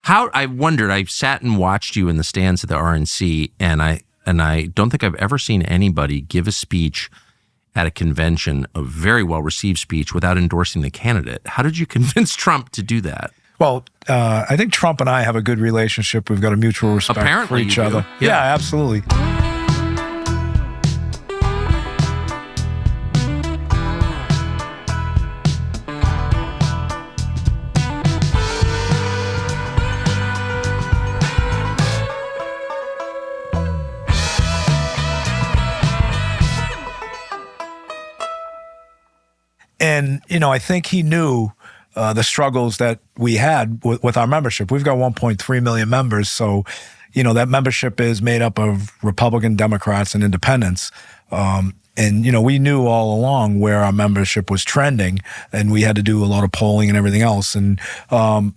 I wondered, I sat and watched you in the stands at the RNC, and I don't think I've ever seen anybody give a speech at a convention, a very well-received speech, without endorsing the candidate. How did you convince Trump to do that? Well, I think Trump and I have a good relationship. We've got a mutual respect Apparently for each you do. other. Yeah, absolutely. And, I think he knew the struggles that we had with our membership. We've got 1.3 million members. So, that membership is made up of Republican, Democrats, and independents. And, we knew all along where our membership was trending, and we had to do a lot of polling and everything else. And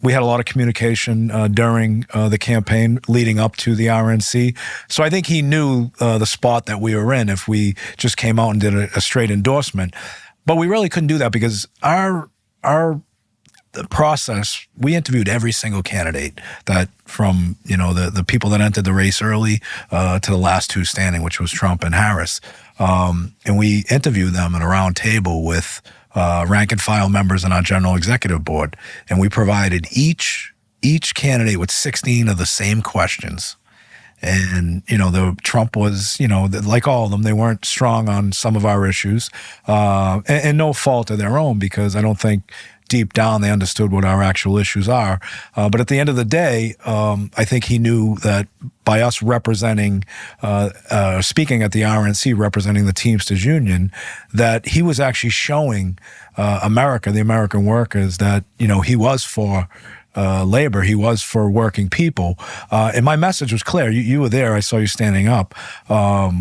we had a lot of communication during the campaign leading up to the RNC. So I think he knew the spot that we were in if we just came out and did a straight endorsement. But we really couldn't do that because the process, we interviewed every single candidate that from, the people that entered the race early to the last two standing, which was Trump and Harris. And we interviewed them at a round table with rank and file members in our general executive board. And we provided each candidate with 16 of the same questions. And, the Trump was, like all of them, they weren't strong on some of our issues, and no fault of their own, because I don't think deep down they understood what our actual issues are. But at the end of the day, I think he knew that by us representing, speaking at the RNC, representing the Teamsters union, that he was actually showing America, the American workers, that, he was for labor. He was for working people. And my message was clear. You were there. I saw you standing up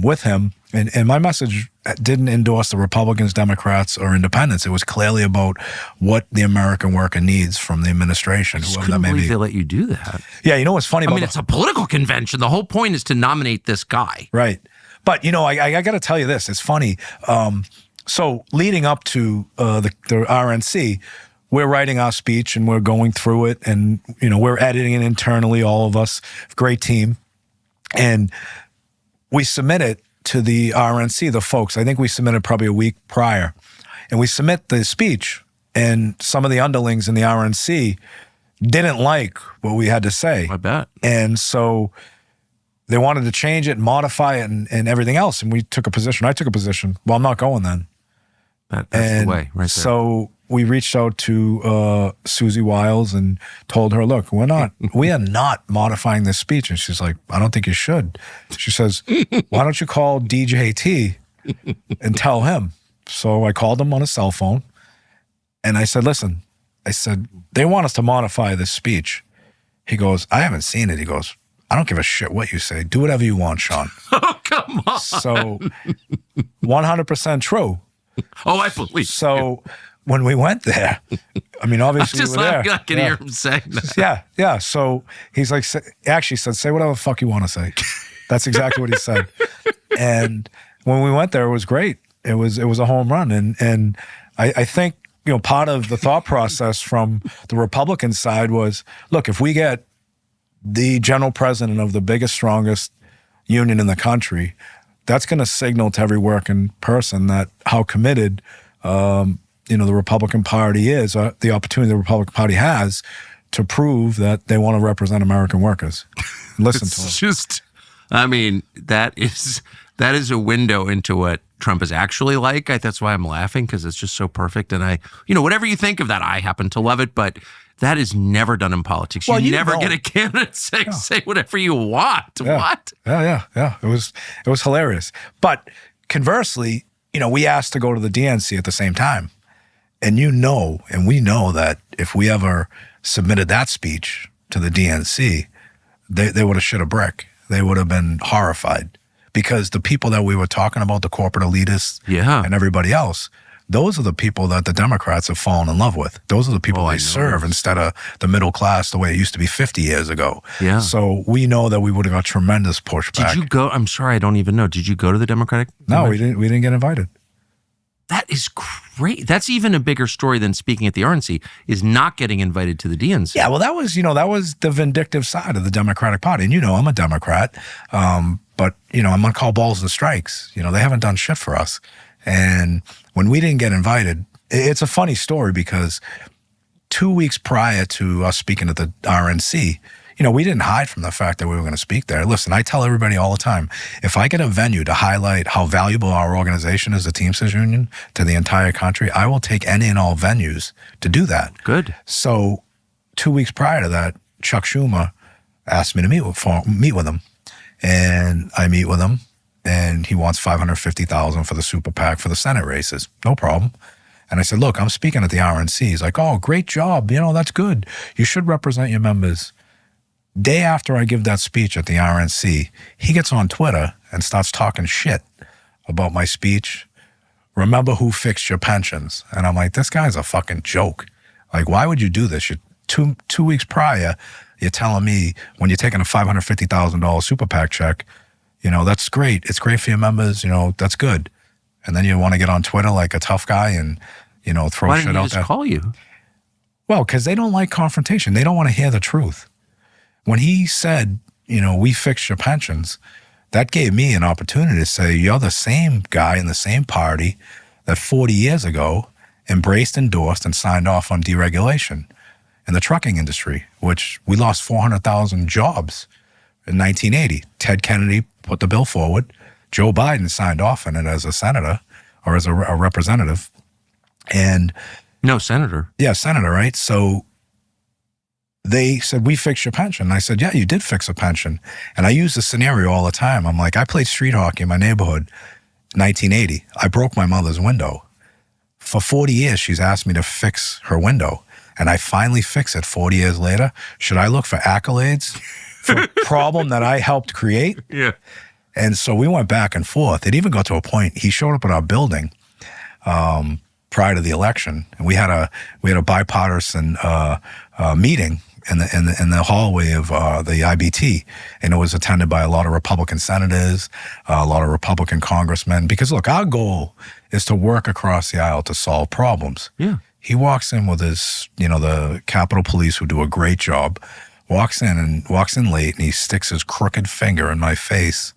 with him. And my message didn't endorse the Republicans, Democrats, or independents. It was clearly about what the American worker needs from the administration. I just couldn't believe they let you do that. Yeah, what's funny about it's a political convention. The whole point is to nominate this guy. Right. But, I got to tell you this. It's funny. So leading up to the RNC, we're writing our speech and we're going through it, and we're editing it internally, all of us, great team, and we submit it to the RNC, the folks. I think we submitted probably a week prior, and we submit the speech, and some of the underlings in the RNC didn't like what we had to say. I bet. And so they wanted to change it and modify it and everything else, and we took a position. I took a position. Well, I'm not going then. That's the way, right there. So we reached out to Susie Wiles and told her, look, we are not modifying this speech. And she's like, I don't think you should. She says, why don't you call DJT and tell him? So I called him on his cell phone and I said, listen, they want us to modify this speech. He goes, I haven't seen it. He goes, I don't give a shit what you say. Do whatever you want, Sean. Oh, come on. So 100% true. Oh, I believe. So when we went there, obviously we were there. I can hear him saying that. Yeah. So he's like, actually said, say whatever the fuck you want to say. That's exactly what he said. And when we went there, it was great. It was a home run. And I think, part of the thought process from the Republican side was, look, if we get the general president of the biggest, strongest union in the country, that's going to signal to every working person that how committed, the Republican Party is, the opportunity the Republican Party has to prove that they want to represent American workers. Listen to them. That is a window into what Trump is actually like. That's why I'm laughing, because it's just so perfect. And whatever you think of that, I happen to love it, but that is never done in politics. Well, you never get a candidate say whatever you want. Yeah. What? Yeah. It was hilarious. But conversely, we asked to go to the DNC at the same time. And and we know that if we ever submitted that speech to the DNC, they would have shit a brick. They would have been horrified, because the people that we were talking about, the corporate elitists and everybody else, those are the people that the Democrats have fallen in love with. Those are the people they serve instead of the middle class the way it used to be 50 years ago. Yeah. So we know that we would have got tremendous pushback. Did you go? I'm sorry, I don't even know. Did you go to the Democratic? No, we didn't get invited. That is great. That's even a bigger story than speaking at the RNC, is not getting invited to the DNC. Yeah, well, that was the vindictive side of the Democratic Party. And I'm a Democrat, but, I'm going to call balls and strikes. They haven't done shit for us. And when we didn't get invited, it's a funny story because 2 weeks prior to us speaking at the RNC, we didn't hide from the fact that we were going to speak there. Listen, I tell everybody all the time, if I get a venue to highlight how valuable our organization is, the Teamsters Union, to the entire country, I will take any and all venues to do that. Good. So 2 weeks prior to that, Chuck Schumer asked me to meet with him. And I meet with him, and he wants $550,000 for the super PAC for the Senate races. No problem. And I said, look, I'm speaking at the RNC. He's like, oh, great job. That's good. You should represent your members. Day after I give that speech at the RNC, he gets on Twitter and starts talking shit about my speech. Remember who fixed your pensions? And I'm like, this guy's a fucking joke. Like, why would you do this? Two weeks prior, you're telling me when you're taking a $550,000 super PAC check, that's great. It's great for your members. That's good. And then you want to get on Twitter like a tough guy and, throw shit out there. Why didn't he just call you? Well, because they don't like confrontation. They don't want to hear the truth. When he said, we fixed your pensions, that gave me an opportunity to say, you're the same guy in the same party that 40 years ago embraced, endorsed, and signed off on deregulation in the trucking industry, which we lost 400,000 jobs in 1980. Ted Kennedy put the bill forward. Joe Biden signed off on it as a senator or as a representative. And no, senator. Yeah, senator, right? So they said, we fixed your pension. And I said, yeah, you did fix a pension. And I use this scenario all the time. I'm like, I played street hockey in my neighborhood, 1980. I broke my mother's window. For 40 years, she's asked me to fix her window. And I finally fix it 40 years later. Should I look for accolades for a problem that I helped create? Yeah. And so we went back and forth. It even got to a point, he showed up at our building prior to the election. And we had a bipartisan meeting in the hallway of the IBT, and it was attended by a lot of Republican senators, a lot of Republican congressmen. Because look, our goal is to work across the aisle to solve problems. Yeah. He walks in with his, the Capitol Police, who do a great job, walks in late, and he sticks his crooked finger in my face,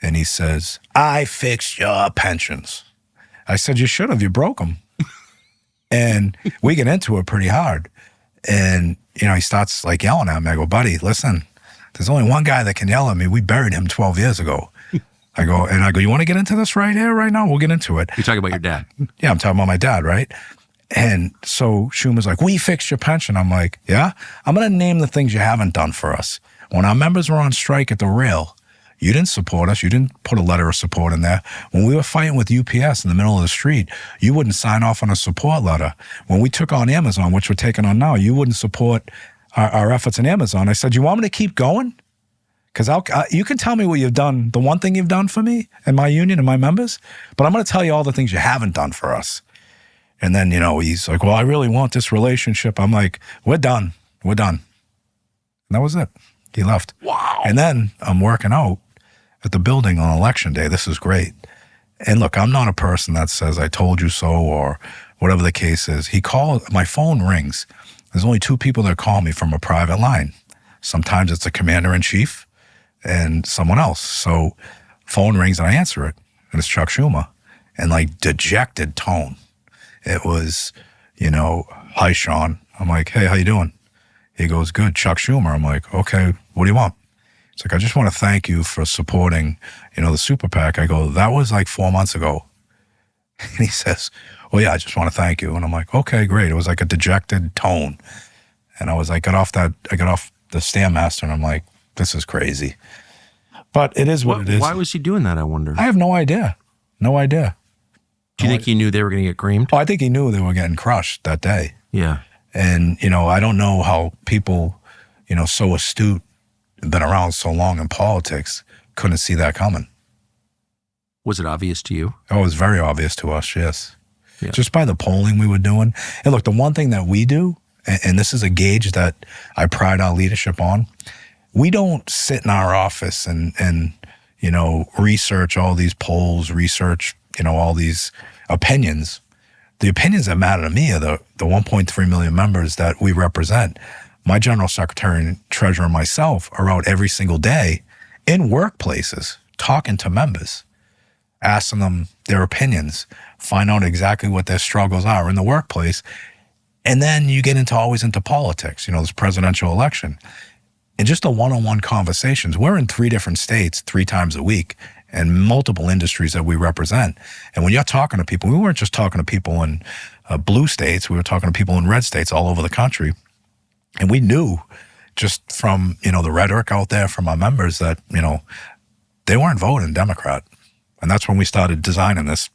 and he says, "I fixed your pensions." I said, "You should have. You broke them." And we get into it pretty hard. And, he starts like yelling at me. I go, "Buddy, listen, there's only one guy that can yell at me. We buried him 12 years ago. I go, you want to get into this right here, right now? We'll get into it. You're talking about your dad. Yeah, I'm talking about my dad, right? And so Schumer's like, we fixed your pension. I'm like, yeah? I'm going to name the things you haven't done for us. When our members were on strike at the rail, you didn't support us. You didn't put a letter of support in there. When we were fighting with UPS in the middle of the street, you wouldn't sign off on a support letter. When we took on Amazon, which we're taking on now, you wouldn't support our efforts in Amazon. I said, you want me to keep going? Because you can tell me what you've done, the one thing you've done for me and my union and my members, but I'm going to tell you all the things you haven't done for us. And then, he's like, well, I really want this relationship. I'm like, we're done. We're done. And that was it. He left. Wow. And then I'm working out at the building on election day. This is great. And look, I'm not a person that says, I told you so, or whatever the case is. He called, my phone rings. There's only two people that call me from a private line. Sometimes it's the commander-in-chief and someone else. So phone rings and I answer it. And it's Chuck Schumer. And like dejected tone. It was, hi, Sean. I'm like, hey, how you doing? He goes, good, Chuck Schumer. I'm like, okay, what do you want? It's like, I just want to thank you for supporting, the super PAC. I go, that was like 4 months ago. And he says, well, yeah, I just want to thank you. And I'm like, okay, great. It was like a dejected tone. And I was like, I got off the Stairmaster and I'm like, this is crazy. But it is what it is. Why was he doing that, I wonder? I have no idea. No idea. Do you think he knew they were going to get creamed? Oh, I think he knew they were getting crushed that day. Yeah. And, I don't know how people, so astute, been around so long in politics, couldn't see that coming. Was it obvious to you? Oh, it was very obvious to us, yes. Yeah. Just by the polling we were doing. And look, the one thing that we do, and this is a gauge that I pride our leadership on, we don't sit in our office and research all these polls, research, all these opinions. The opinions that matter to me are the 1.3 million members that we represent. My general secretary and treasurer and myself are out every single day in workplaces talking to members, asking them their opinions, find out exactly what their struggles are in the workplace. And then you get always into politics, this presidential election. And just the one-on-one conversations. We're in 3 different states 3 times a week and multiple industries that we represent. And when you're talking to people, we weren't just talking to people in blue states. We were talking to people in red states all over the country. And we knew just from, the rhetoric out there from our members that, they weren't voting Democrat. And that's when we started designing this,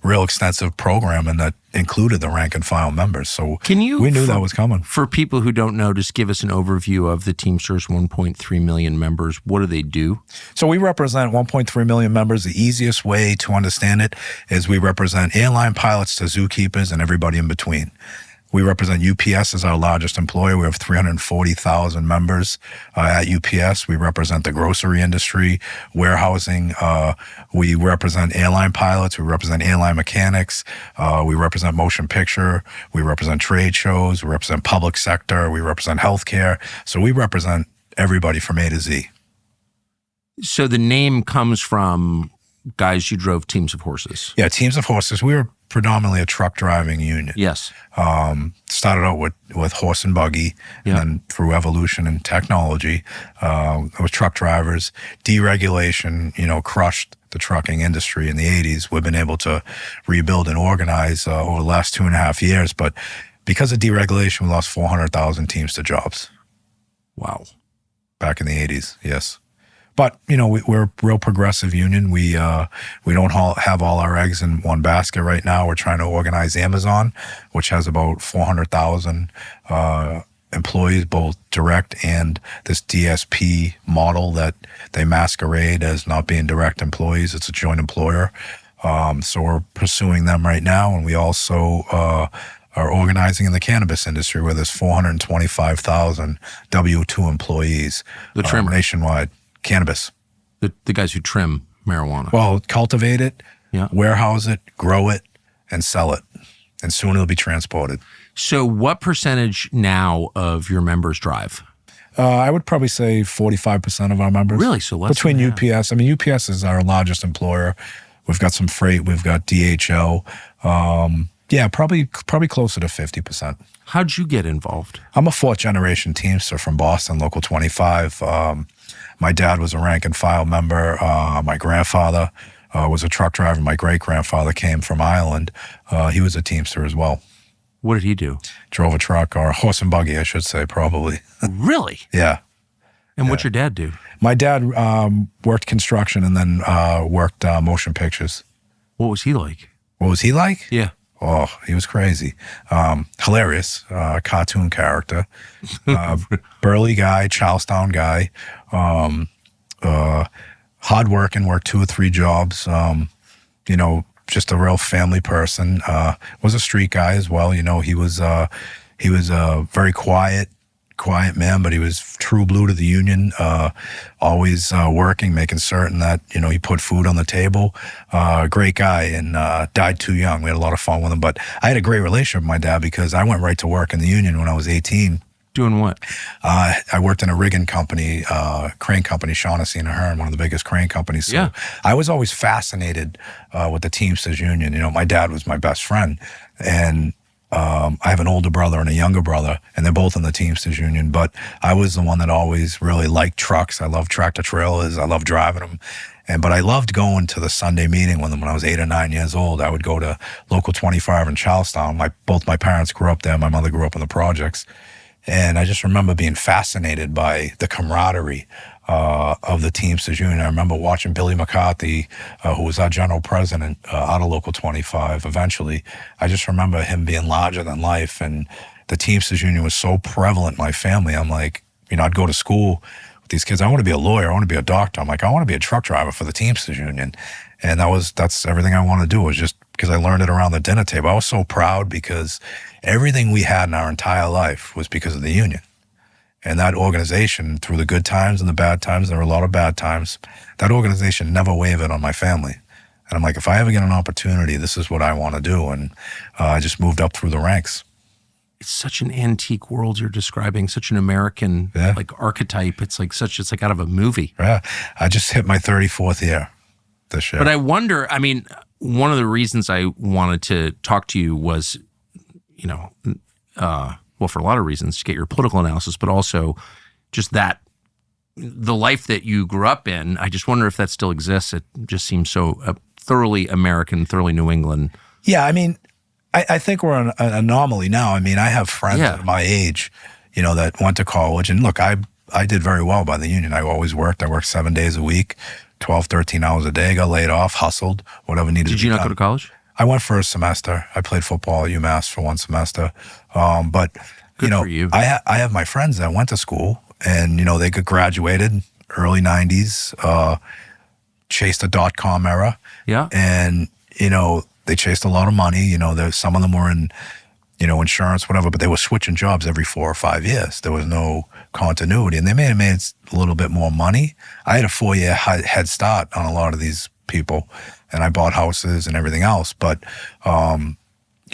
real extensive program, and that included the rank and file members. So we knew that was coming. For people who don't know, just give us an overview of the Teamsters 1.3 million members. What do they do? So we represent 1.3 million members. The easiest way to understand it is we represent airline pilots to zookeepers and everybody in between. We represent UPS as our largest employer. We have 340,000 members at UPS. We represent the grocery industry, warehousing. We represent airline pilots. We represent airline mechanics. We represent motion picture. We represent trade shows. We represent public sector. We represent healthcare. So we represent everybody from A to Z. So the name comes from guys you drove teams of horses. Yeah, teams of horses. We were predominantly a truck driving union. Yes. Started out with horse and buggy, and then through evolution and technology, with truck drivers. Deregulation, crushed the trucking industry in the 80s. We've been able to rebuild and organize over the last 2.5 years. But because of deregulation, we lost 400,000 Teamster jobs. Wow. Back in the 80s, yes. But, we're a real progressive union. We don't have all our eggs in one basket right now. We're trying to organize Amazon, which has about 400,000 employees, both direct and this DSP model that they masquerade as not being direct employees. It's a joint employer. So we're pursuing them right now. And we also are organizing in the cannabis industry, where there's 425,000 W-2 employees nationwide. Cannabis. The guys who trim marijuana. Well, cultivate it, warehouse it, grow it, and sell it. And soon it'll be transported. So what percentage now of your members drive? I would probably say 45% of our members. Really? So less between UPS. I mean, UPS is our largest employer. We've got some freight. We've got DHL. Probably closer to 50%. How'd you get involved? I'm a 4th-generation Teamster from Boston, Local 25. My dad was a rank and file member. My grandfather was a truck driver. My great-grandfather came from Ireland. He was a Teamster as well. What did he do? Drove a truck, or a horse and buggy, I should say, probably. Really? Yeah. And what's your dad do? My dad worked construction and then worked motion pictures. What was he like? What was he like? Yeah. Oh, he was crazy. Hilarious, cartoon character. Burly guy, Charlestown guy. Hardworking, worked 2 or 3 jobs. Just a real family person. Was a street guy as well. He was very quiet man, but he was true blue to the union, always working, making certain that, he put food on the table. Great guy, and died too young. We had a lot of fun with him, but I had a great relationship with my dad because I went right to work in the union when I was 18. Doing what? I worked in a rigging company, crane company, Shaughnessy and Ahern, one of the biggest crane companies. So I was always fascinated with the Teamsters Union. My dad was my best friend, and I have an older brother and a younger brother, and they're both in the Teamsters Union, but I was the one that always really liked trucks. I loved tractor trailers. I loved driving them. But I loved going to the Sunday meeting with them when I was 8 or 9 years old. I would go to Local 25 in Charlestown. Both my parents grew up there. My mother grew up in the projects. And I just remember being fascinated by the camaraderie of the Teamsters Union. I remember watching Billy McCarthy, who was our general president out of Local 25 eventually. I just remember him being larger than life. And the Teamsters Union was so prevalent in my family. I'm like, I'd go to school with these kids. I want to be a lawyer. I want to be a doctor. I'm like, I want to be a truck driver for the Teamsters Union. And that's everything I wanted to do, was just because I learned it around the dinner table. I was so proud because everything we had in our entire life was because of the union. And that organization, through the good times and the bad times, there were a lot of bad times, that organization never wavered on my family. And I'm like, if I ever get an opportunity, this is what I want to do. And I just moved up through the ranks. It's such an antique world you're describing, such an American like archetype. It's like out of a movie. Yeah. I just hit my 34th year this year. But I wonder, I mean, one of the reasons I wanted to talk to you was, well, for a lot of reasons, to get your political analysis, but also just that the life that you grew up in. I just wonder if that still exists. It just seems so thoroughly American, thoroughly New England. Yeah, I mean, I think we're an anomaly now. I mean, I have friends at my age, that went to college. And look, I did very well by the union. I always worked. I worked 7 days a week, 12, 13 hours a day, got laid off, hustled, whatever needed to be done. Did you not go to college? I went for a semester. I played football at UMass for one semester. But, Good for you. I have my friends that went to school and, they got graduated early 90s, chased the dot-com era. Yeah. And, they chased a lot of money. Some of them were in, insurance, whatever, but they were switching jobs every 4 or 5 years. There was no continuity, and they may have made a little bit more money. I had a 4-year head start on a lot of these people, and I bought houses and everything else. But, they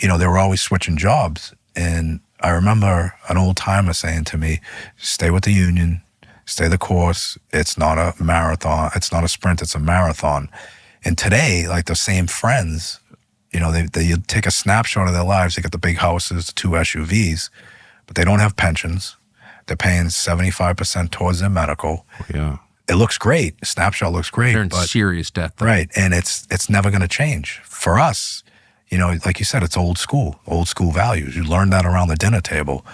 were always switching jobs. And I remember an old timer saying to me, stay with the union, stay the course. It's not a marathon. It's not a sprint. It's a marathon. And today, like the same friends, they take a snapshot of their lives. They got the big houses, the 2 SUVs, but they don't have pensions. They're paying 75% towards their medical. Yeah. It looks great. The snapshot looks great. They're in serious debt, though. Right. And it's never going to change. For us, like you said, it's old school values. You learn that around the dinner table.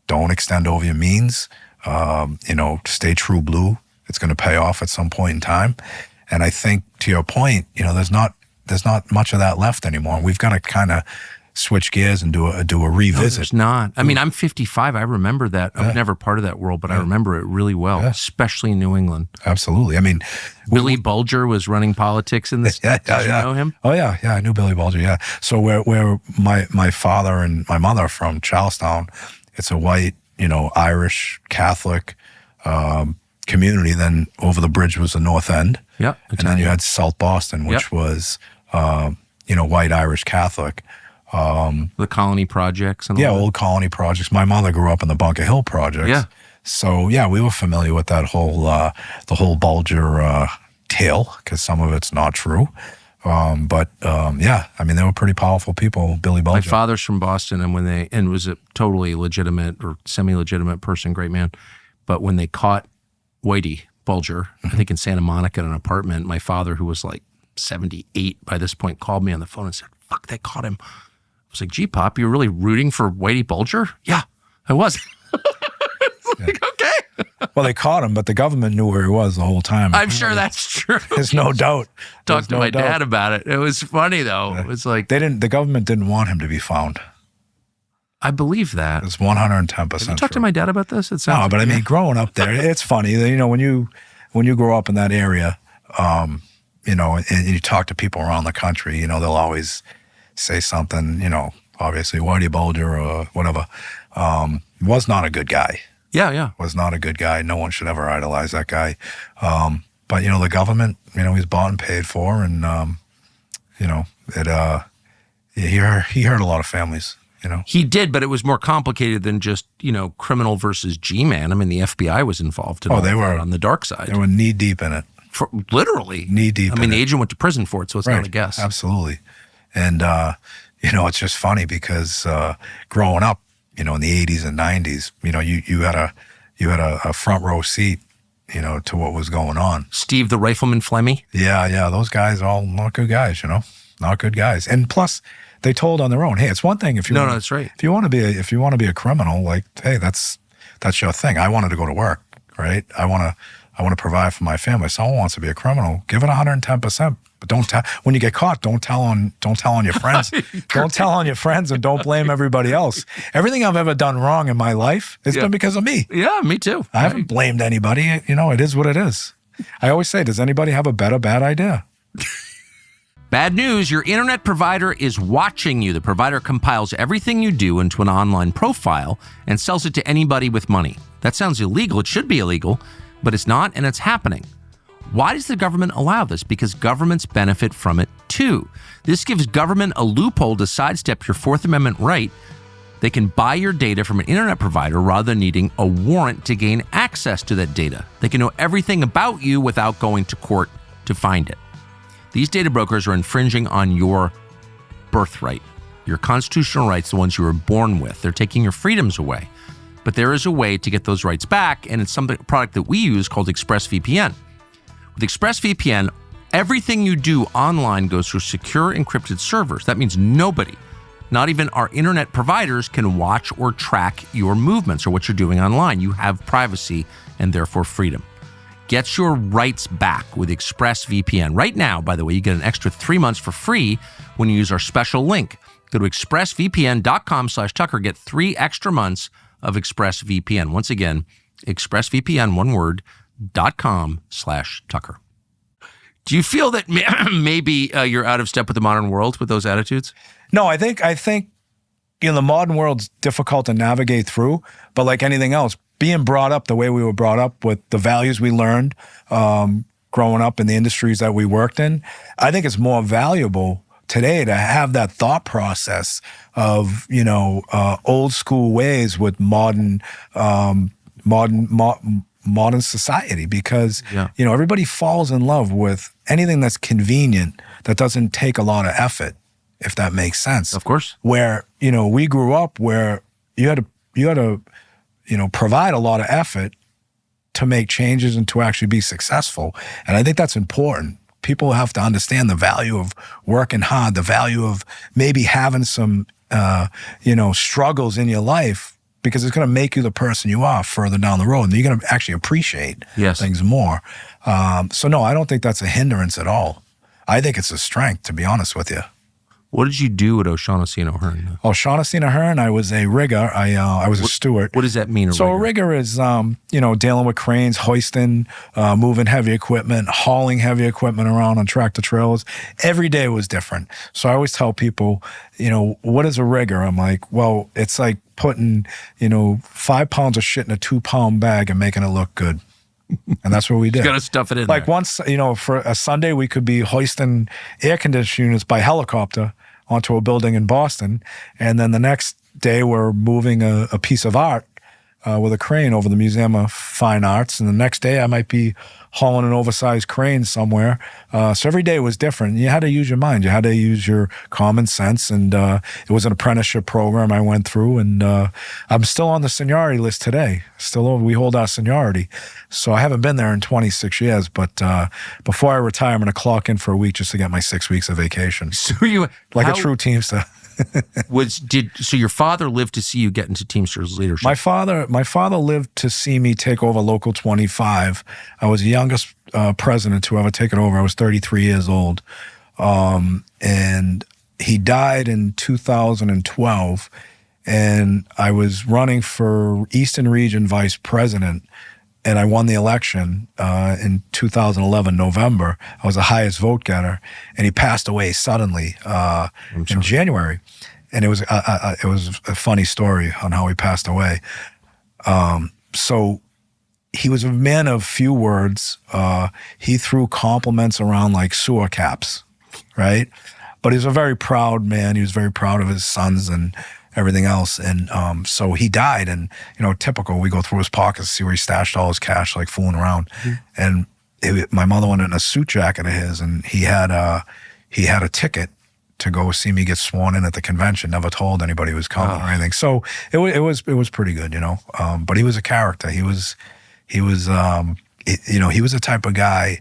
Don't extend over your means. Stay true blue. It's going to pay off at some point in time. And I think, to your point, there's not much of that left anymore. We've got to kind of switch gears and do a revisit. No, there's not. I mean, I'm 55. I remember that. I was never part of that world, but I remember it really well, especially in New England. Absolutely. I mean, Billy Bulger was running politics in this. Did you know him? Oh yeah, I knew Billy Bulger. Yeah. So where my father and my mother are from, Charlestown, it's a white, Irish Catholic community. Then over the bridge was the North End. Yeah. And then you had South Boston, which was, white Irish Catholic. The colony projects and all that. Old colony projects. My mother grew up in the Bunker Hill projects. Yeah. So we were familiar with that whole, the whole Bulger tale, because some of it's not true. But I mean, they were pretty powerful people, Billy Bulger. My father's from Boston, and was a totally legitimate or semi-legitimate person, great man. But when they caught Whitey Bulger, I think in Santa Monica in an apartment, my father, who was like 78 by this point, called me on the phone and said, fuck, they caught him. I was like, gee, Pop, you're really rooting for Whitey Bulger? Yeah, I was. Like, okay. Well, they caught him, but the government knew where he was the whole time. I'm sure that's true. There's no doubt. Talked to my dad about it. It was funny, though. It was like... The government didn't want him to be found. I believe that. It's 110% Have you talked to my dad about this? No, but I mean, growing up there, it's funny. When you grow up in that area, and you talk to people around the country, they'll always say something, obviously Whitey Bulger or whatever, was not a good guy. Yeah. Was not a good guy. No one should ever idolize that guy. But, the government, he's bought and paid for, and, he hurt a lot of families. He did, but it was more complicated than just, criminal versus G-man. I mean, the FBI was involved in they were on the dark side. They were knee deep in it. Literally. Knee deep. I mean, the agent went to prison for it, so it's not a guess. Absolutely. And, it's just funny because growing up, in the 80s and 90s, you had a front row seat, to what was going on. Steve the Rifleman Flemmy? Yeah. Those guys all not good guys, not good guys. And plus, they told on their own, hey, it's one thing if you that's right. If you want to be a criminal, like, hey, that's your thing. I wanted to go to work, right? I want to provide for my family. Someone wants to be a criminal, give it 110%. But don't tell when you get caught. Don't tell on your friends. Don't tell on your friends, and don't blame everybody else. Everything I've ever done wrong in my life has been because of me. Yeah, me too. I haven't blamed anybody. It is what it is. I always say, does anybody have a bad idea? Bad news, your internet provider is watching you. The provider compiles everything you do into an online profile and sells it to anybody with money. That sounds illegal. It should be illegal, but it's not, and it's happening. Why does the government allow this? Because governments benefit from it 2. This gives government a loophole to sidestep your Fourth Amendment right. They can buy your data from an internet provider rather than needing a warrant to gain access to that data. They can know everything about you without going to court to find it. These data brokers are infringing on your birthright, your constitutional rights, the ones you were born with. They're taking your freedoms away. But there is a way to get those rights back, and it's a product that we use called ExpressVPN. With ExpressVPN, everything you do online goes through secure encrypted servers. That means nobody, not even our internet providers, can watch or track your movements or what you're doing online. You have privacy and therefore freedom. Get your rights back with ExpressVPN. Right now, by the way, you get an extra 3 months for free when you use our special link. Go to expressvpn.com/Tucker. Get 3 extra months of ExpressVPN. Once again, expressvpn, one word, .com/Tucker. Do you feel that maybe you're out of step with the modern world with those attitudes? No, I think the modern world's difficult to navigate through, but like anything else, being brought up the way we were brought up with the values we learned growing up in the industries that we worked in, I think it's more valuable today to have that thought process of, old school ways with modern society, because, everybody falls in love with anything that's convenient, that doesn't take a lot of effort, if that makes sense. Of course. Where, we grew up where you had to provide a lot of effort to make changes and to actually be successful. And I think that's important. People have to understand the value of working hard, the value of maybe having some, struggles in your life, because it's going to make you the person you are further down the road. And you're going to actually appreciate things more. So no, I don't think that's a hindrance at all. I think it's a strength, to be honest with you. What did you do at O'Shaughnessy and O'Hearn? O'Shaughnessy and O'Hearn, I was a rigger. I was a steward. What does that mean, a rigger is, dealing with cranes, hoisting, moving heavy equipment, hauling heavy equipment around on tractor trailers. Every day was different. So I always tell people, what is a rigger? I'm like, well, it's like putting, 5 pounds of shit in a 2-pound bag and making it look good. And that's what we did. You got to stuff it in like there. Once, for a Sunday, we could be hoisting air conditioning units by helicopter onto a building in Boston. And then the next day, we're moving a piece of art with a crane over the Museum of Fine Arts. And the next day, I might be hauling an oversized crane somewhere. So every day was different. You had to use your mind. You had to use your common sense. And it was an apprenticeship program I went through. And I'm still on the seniority list today. We hold our seniority. So I haven't been there in 26 years. But before I retire, I'm going to clock in for a week just to get my 6 weeks of vacation. So a true Teamster. So your father lived to see you get into Teamsters leadership? My father lived to see me take over Local 25. I was the youngest president to ever take it over. I was 33 years old. And he died in 2012. And I was running for Eastern Region Vice President. And I won the election in 2011, November. I was the highest vote getter, and he passed away suddenly in January. And it was a funny story on how he passed away. So he was a man of few words. He threw compliments around like sewer caps, right? But he was a very proud man. He was very proud of his sons and everything else. And so he died, and, typical, we go through his pockets, see where he stashed all his cash, like fooling around. Mm-hmm. And my mother went in a suit jacket of his, and he had a ticket to go see me get sworn in at the convention. Never told anybody he was coming or anything. So it was pretty good, but he was a character. He was the type of guy,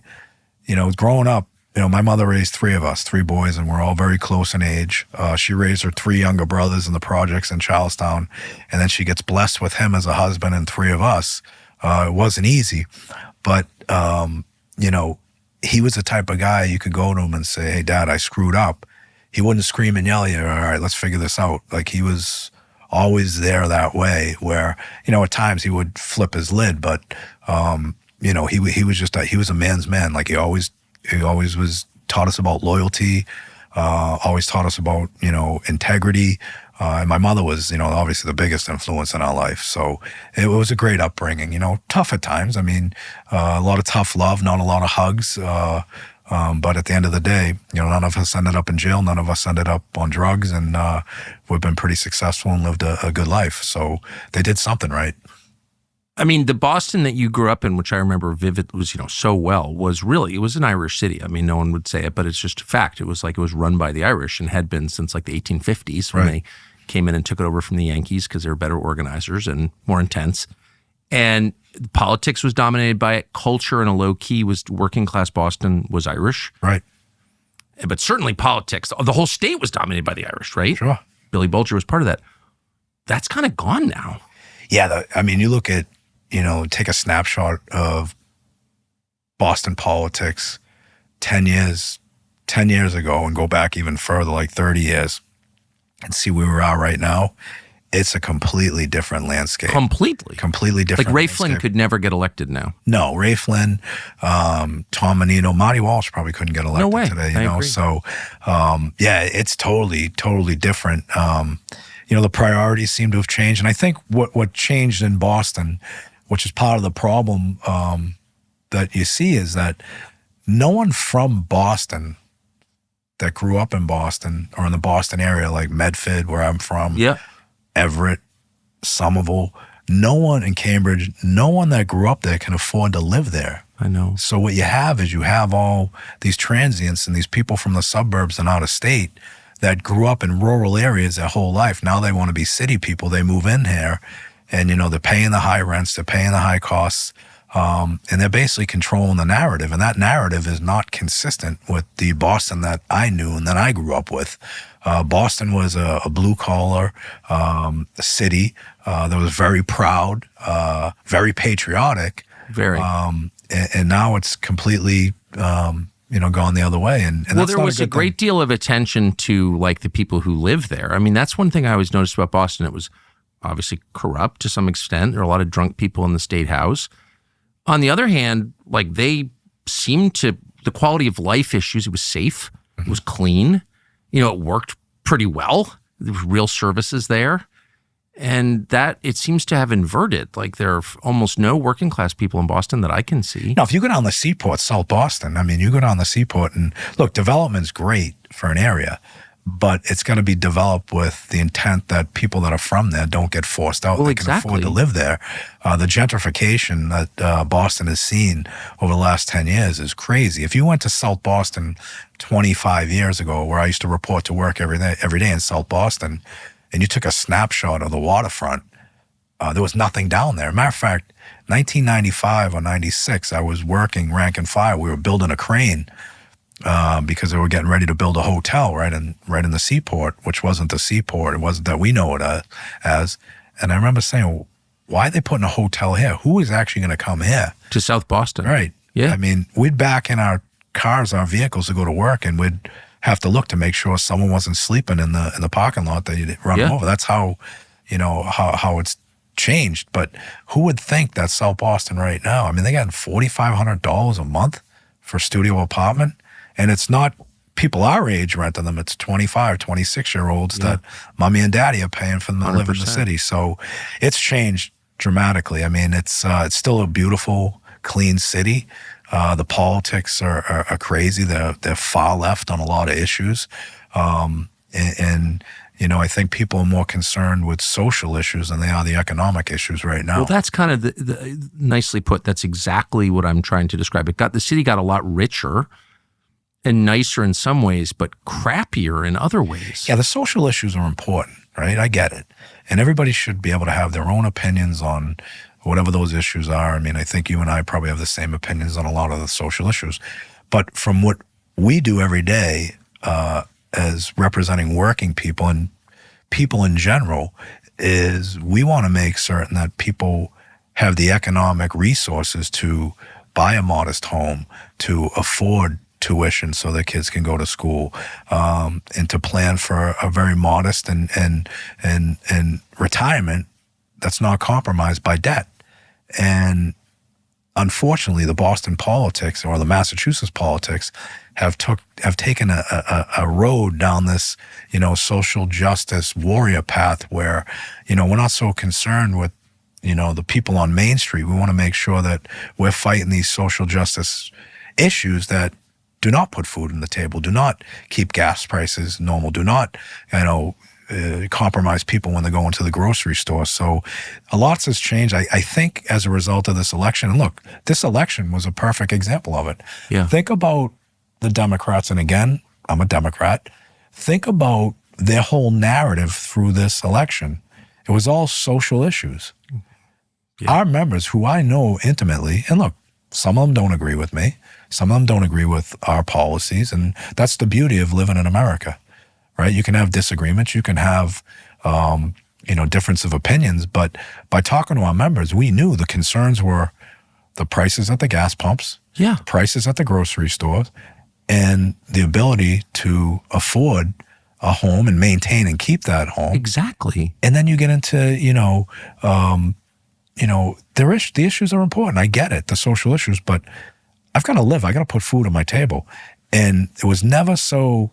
growing up. My mother raised 3 of us, 3 boys, and we're all very close in age. She raised her 3 younger brothers in the projects in Charlestown, and then she gets blessed with him as a husband and 3 of us. It wasn't easy, but, he was the type of guy you could go to him and say, hey, Dad, I screwed up. He wouldn't scream and yell at you, all right, let's figure this out. Like, he was always there that way where, at times he would flip his lid, but, he was a man's man. Like, he always was taught us about loyalty, always taught us about, integrity. And my mother was, obviously the biggest influence in our life. So it was a great upbringing, tough at times. I mean, a lot of tough love, not a lot of hugs. But at the end of the day, none of us ended up in jail. None of us ended up on drugs, and we've been pretty successful and lived a good life. So they did something right. I mean, the Boston that you grew up in, which I remember was, so well, it was an Irish city. I mean, no one would say it, but it's just a fact. It was run by the Irish and had been since like the 1850s when they came in and took it over from the Yankees because they were better organizers and more intense. And politics was dominated by it. Culture in a low key was working class Boston was Irish. Right. But certainly politics, the whole state was dominated by the Irish, right? Sure. Billy Bulger was part of that. That's kind of gone now. Yeah. You look at, take a snapshot of Boston politics 10 years ago and go back even further, like 30 years, and see where we are right now. It's a completely different landscape. Completely different. Like Ray Flynn could never get elected now. No, Ray Flynn, Tom Menino, Marty Walsh probably couldn't get elected today. I agree. So, it's totally different. The priorities seem to have changed, and I think what changed in Boston, which is part of the problem that you see, is that no one from Boston that grew up in Boston or in the Boston area, like Medford, where I'm from, Everett, Somerville, no one in Cambridge, no one that grew up there can afford to live there. I know. So what you have is all these transients and these people from the suburbs and out of state that grew up in rural areas their whole life. Now they want to be city people. They move in here and, they're paying the high rents, they're paying the high costs, and they're basically controlling the narrative. And that narrative is not consistent with the Boston that I knew and that I grew up with. Boston was a blue-collar city that was very proud, very patriotic. Very. And now it's completely, gone the other way. And that's there was a great deal of attention to like the people who live there. I mean, that's one thing I always noticed about Boston. It was obviously corrupt to some extent. There are a lot of drunk people in the State House. On the other hand, like they seemed to, the quality of life issues, it was safe, it was clean. It worked pretty well. There were real services there. And that, it seems to have inverted. Like there are almost no working class people in Boston that I can see. Now, if you go down the Seaport, South Boston, you go down the Seaport and look, development's great for an area, but it's going to be developed with the intent that people that are from there don't get forced out. They can afford to live there. The gentrification that Boston has seen over the last 10 years is crazy. If you went to South Boston 25 years ago, where I used to report to work every day in South Boston, and you took a snapshot of the waterfront, there was nothing down there. Matter of fact, 1995 or 96, I was working rank and file. We were building a crane because they were getting ready to build a hotel right in the Seaport, which wasn't the Seaport. It wasn't that we know it as. And I remember saying, why are they putting a hotel here? Who is actually going to come here? To South Boston. Right. Yeah. We'd back in our cars, our vehicles to go to work, and we'd have to look to make sure someone wasn't sleeping in the parking lot that you'd run them over. That's how it's changed. But who would think that South Boston right now, they got $4,500 a month for a studio apartment, and it's not people our age renting them. It's 25, 26-year-olds that mommy and daddy are paying for them to live in the city. So it's changed dramatically. It's still a beautiful, clean city. The politics are crazy. They're far left on a lot of issues. I think people are more concerned with social issues than they are the economic issues right now. Well, that's kind of the nicely put. That's exactly what I'm trying to describe. The city got a lot richer and nicer in some ways, but crappier in other ways. Yeah, the social issues are important, right? I get it. And everybody should be able to have their own opinions on whatever those issues are. I think you and I probably have the same opinions on a lot of the social issues. But from what we do every day as representing working people and people in general, is we want to make certain that people have the economic resources to buy a modest home, to afford tuition so their kids can go to school, and to plan for a very modest and retirement that's not compromised by debt. And unfortunately, the Boston politics or the Massachusetts politics have taken a road down this, social justice warrior path where, we're not so concerned with, the people on Main Street. We want to make sure that we're fighting these social justice issues that do not put food on the table. Do not keep gas prices normal. Do not, compromise people when they go into the grocery store. So a lot has changed, I think, as a result of this election. And look, this election was a perfect example of it. Yeah. Think about the Democrats, and again, I'm a Democrat. Think about their whole narrative through this election. It was all social issues. Yeah. Our members, who I know intimately, and look, some of them don't agree with me. Some of them don't agree with our policies, and that's the beauty of living in America. Right? You can have disagreements, you can have, difference of opinions, but by talking to our members, we knew the concerns were the prices at the gas pumps, prices at the grocery stores, and the ability to afford a home and maintain and keep that home. Exactly. And then you get into, the issues are important. I get it, the social issues, but I've got to live. I got to put food on my table. And it was never so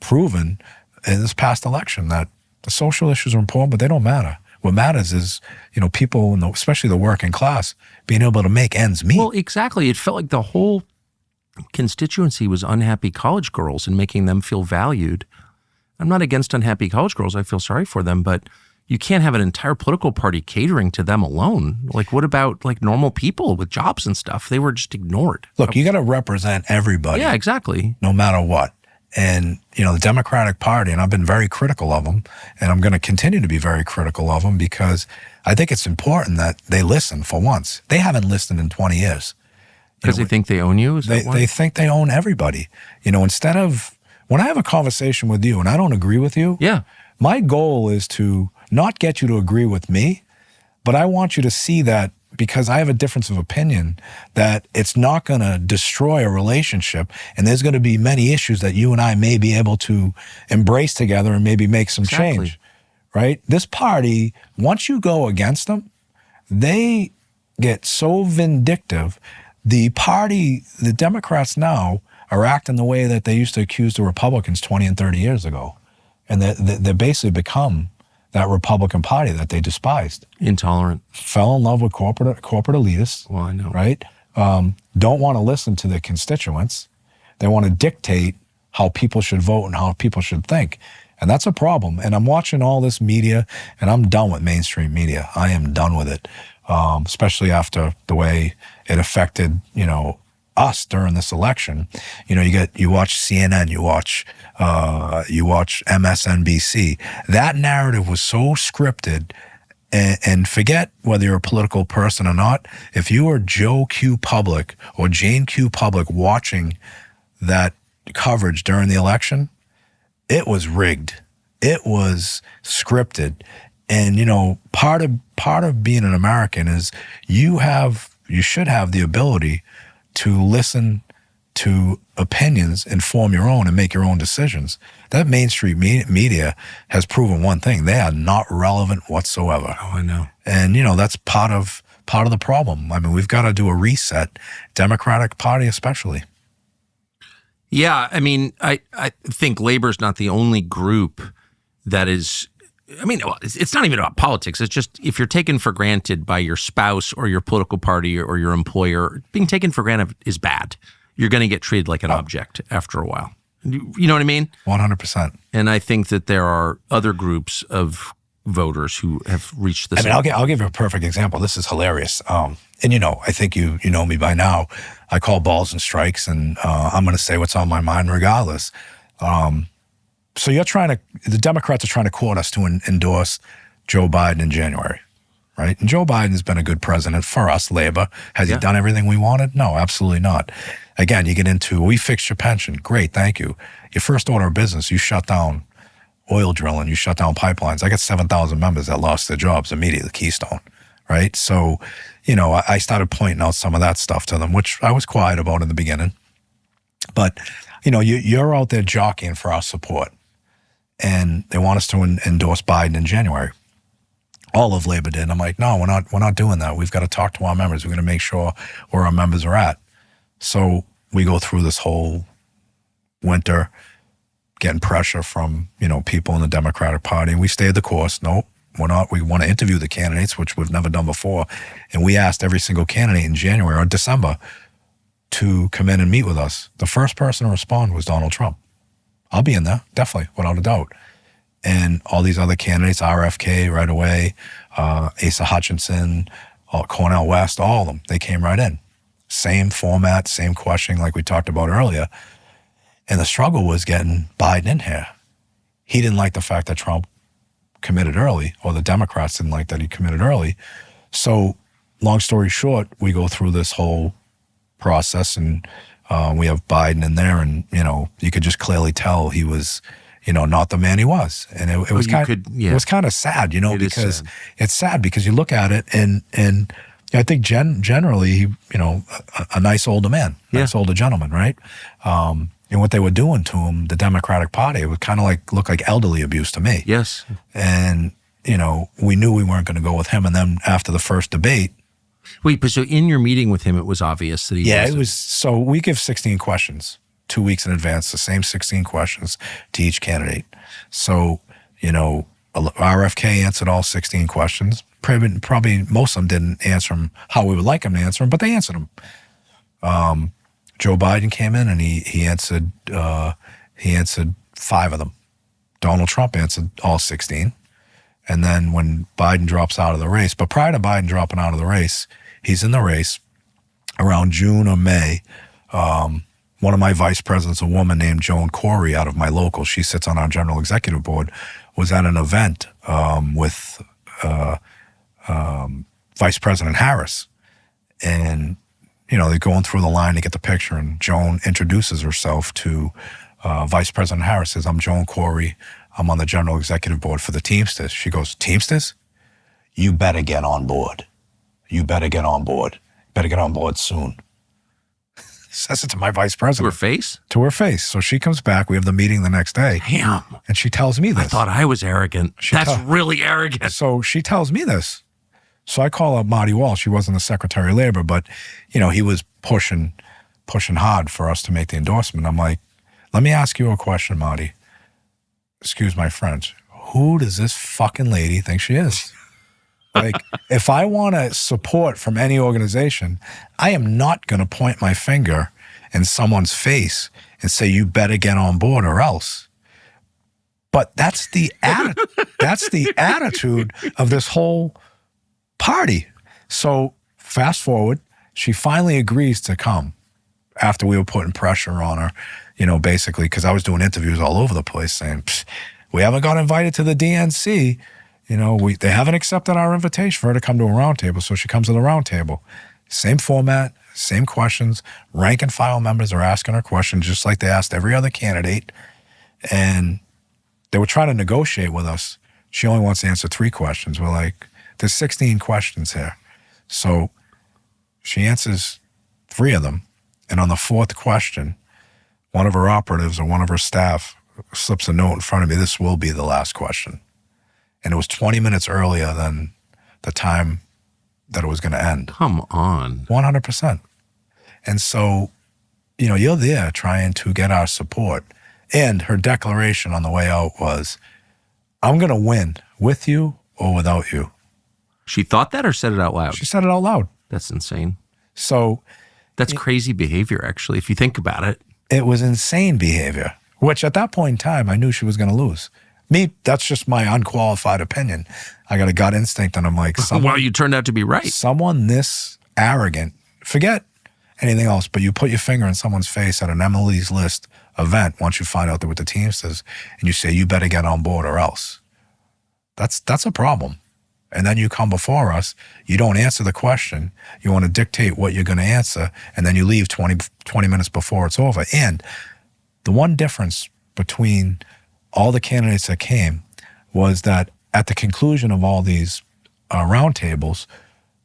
proven in this past election that the social issues are important, but they don't matter. What matters is, people, especially the working class, being able to make ends meet. Well, exactly. It felt like the whole constituency was unhappy college girls and making them feel valued. I'm not against unhappy college girls. I feel sorry for them, but you can't have an entire political party catering to them alone. Like, what about like normal people with jobs and stuff? They were just ignored. Look, you got to represent everybody. Yeah, exactly. No matter what. And, the Democratic Party, and I've been very critical of them, and I'm going to continue to be very critical of them because I think it's important that they listen for once. They haven't listened in 20 years. Because they think they own you? Is that why? They think they own everybody. Instead of, when I have a conversation with you and I don't agree with you, my goal is to not get you to agree with me, but I want you to see that because I have a difference of opinion, that it's not going to destroy a relationship, and there's going to be many issues that you and I may be able to embrace together and maybe make some change, right? This party, once you go against them, they get so vindictive. The Democrats now are acting the way that they used to accuse the Republicans 20 and 30 years ago. And they basically become that Republican Party that they despised. Intolerant. Fell in love with corporate elitists. Well, I know. Right? Don't want to listen to their constituents. They want to dictate how people should vote and how people should think. And that's a problem. And I'm watching all this media, and I'm done with mainstream media. I am done with it, especially after the way it affected, us during this election. You watch CNN, you watch MSNBC. That narrative was so scripted, and forget whether you're a political person or not. If you are Joe Q. Public or Jane Q. Public watching that coverage during the election, it was rigged. It was scripted. And, part of being an American is you should have the ability to listen to opinions and form your own and make your own decisions. That mainstream media has proven one thing: they are not relevant whatsoever. Oh, I know. And that's part of the problem. I mean, we've got to do a reset, Democratic Party especially. Yeah, I mean, I think labor's not the only group that is. I mean, it's not even about politics. It's just if you're taken for granted by your spouse or your political party or your employer, being taken for granted is bad. You're going to get treated like an object after a while. You know what I mean? 100%. And I think that there are other groups of voters who have reached this. I mean, I'll give you a perfect example. This is hilarious. And I think you know me by now. I call balls and strikes, and I'm going to say what's on my mind regardless. So the Democrats are trying to court us to endorse Joe Biden in January, right? And Joe Biden's been a good president for us, labor. Has he done everything we wanted? No, absolutely not. Again, you get into, we fixed your pension. Great, thank you. Your first order of business, you shut down oil drilling, you shut down pipelines. I got 7,000 members that lost their jobs immediately, Keystone, right? So, I started pointing out some of that stuff to them, which I was quiet about in the beginning. But, you're out there jockeying for our support. And they want us to endorse Biden in January. All of labor did. And I'm like, no, we're not doing that. We've got to talk to our members. We're going to make sure where our members are at. So we go through this whole winter getting pressure from, people in the Democratic Party. And we stayed the course. Nope, we're not. We want to interview the candidates, which we've never done before. And we asked every single candidate in January or December, to come in and meet with us, the first person to respond was Donald Trump. I'll be in there, definitely, without a doubt. And all these other candidates, RFK right away, Asa Hutchinson, Cornel West, all of them, they came right in. Same format, same questioning like we talked about earlier. And the struggle was getting Biden in here. He didn't like the fact that Trump committed early, or the Democrats didn't like that he committed early. So long story short, we go through this whole process, and we have Biden in there, and, you could just clearly tell he was, not the man he was. And it was kind of sad, because it's sad because you look at it and I think generally, a nice older man, nice older gentleman, right? And what they were doing to him, the Democratic Party, it would kind of look like elderly abuse to me. Yes. And, we knew we weren't going to go with him. And then after the first debate. Wait, but so in your meeting with him, it was obvious that he wasn't. It was. So we give 16 questions 2 weeks in advance, the same 16 questions to each candidate. So, RFK answered all 16 questions. Probably most of them didn't answer them how we would like them to answer them, but they answered them. Joe Biden came in and he answered 5 of them. Donald Trump answered all 16. And then when Biden drops out of the race, but prior to Biden dropping out of the race, he's in the race around June or May. One of my vice presidents, a woman named Joan Corey out of my local, she sits on our general executive board, was at an event with Vice President Harris. And, they're going through the line to get the picture, and Joan introduces herself to Vice President Harris, says, "I'm Joan Corey. I'm on the general executive board for the Teamsters." She goes, "Teamsters? You better get on board. You better get on board. Better get on board soon." Says it to my vice president. To her face? To her face. So she comes back. We have the meeting the next day. Damn. And she tells me this. I thought I was arrogant. That's really arrogant. So she tells me this. So I call up Marty Walsh. He wasn't the Secretary of Labor, but, he was pushing hard for us to make the endorsement. I'm like, let me ask you a question, Marty. Excuse my French. Who does this fucking lady think she is? If I want to support from any organization, I am not going to point my finger in someone's face and say, you better get on board or else. But that's the attitude of this whole party. So fast forward, she finally agrees to come after we were putting pressure on her, basically, because I was doing interviews all over the place saying, we haven't got invited to the DNC. They haven't accepted our invitation for her to come to a roundtable. So she comes to the roundtable. Same format, same questions. Rank and file members are asking her questions just like they asked every other candidate. And they were trying to negotiate with us. She only wants to answer 3 questions. We're like, there's 16 questions here. So she answers 3 of them. And on the 4th question, one of her operatives or one of her staff slips a note in front of me. This will be the last question. And it was 20 minutes earlier than the time that it was going to end. Come on. 100%. And so, you're there trying to get our support. And her declaration on the way out was, I'm going to win with you or without you. She thought that or said it out loud? She said it out loud. That's insane. So. That's crazy behavior, actually, if you think about it. It was insane behavior, which at that point in time, I knew she was going to lose. Me, that's just my unqualified opinion. I got a gut instinct, and I'm like, well, you turned out to be right. Someone this arrogant, forget anything else, but you put your finger in someone's face at an Emily's List event once you find out they're with the Teamsters, and you say, you better get on board or else. That's a problem. And then you come before us, you don't answer the question, you want to dictate what you're going to answer, and then you leave 20 minutes before it's over. And the one difference between all the candidates that came was that at the conclusion of all these roundtables,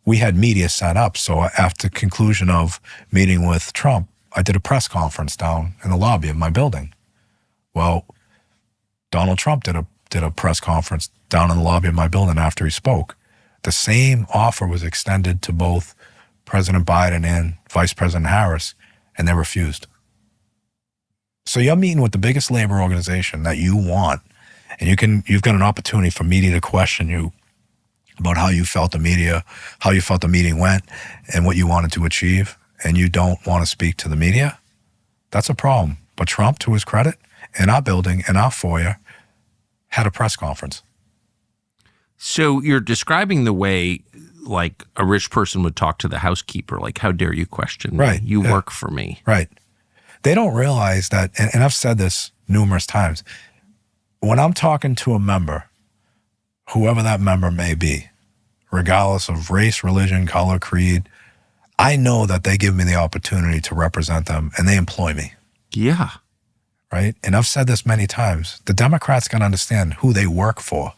we had media set up. So after conclusion of meeting with Trump, I did a press conference down in the lobby of my building. Well, Donald Trump did a press conference down in the lobby of my building after he spoke. The same offer was extended to both President Biden and Vice President Harris, and they refused. So you're meeting with the biggest labor organization that you want, and you've got an opportunity for media to question you about how you felt the meeting went, and what you wanted to achieve. and you don't want to speak to the media, that's a problem. But Trump, to his credit, in our building, in our foyer, had a press conference. So you're describing the way like a rich person would talk to the housekeeper, like, how dare you question me? Right. You work for me. Right. They don't realize that, and I've said this numerous times, when I'm talking to a member, whoever that member may be, regardless of race, religion, color, creed, I know that they give me the opportunity to represent them and they employ me. Yeah. Right? And I've said this many times. The Democrats got to understand who they work for.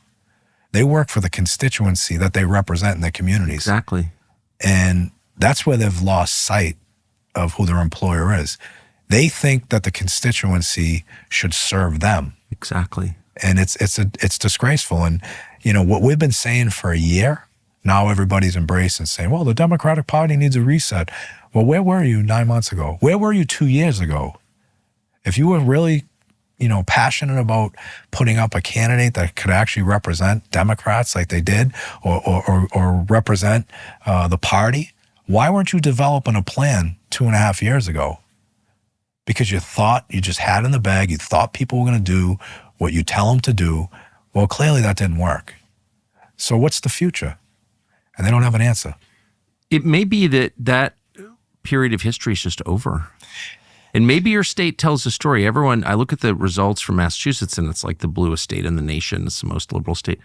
They work for the constituency that they represent in their communities. Exactly. And that's where they've lost sight of who their employer is. They think that the constituency should serve them. Exactly. And it's disgraceful. And, you know, what we've been saying for a year, now everybody's embracing, saying, well, the Democratic Party needs a reset. Well, where were you 9 months ago? Where were you 2 years ago? If you were really, you know, passionate about putting up a candidate that could actually represent Democrats like they did, or represent the party, why weren't you developing a plan 2.5 years ago? Because you thought you just had in the bag, you thought people were going to do what you tell them to do. Well, clearly that didn't work. So what's the future? And they don't have an answer. It may be that period of history is just over. And maybe your state tells a story. I look at the results from Massachusetts, and it's like the bluest state in the nation. It's the most liberal state.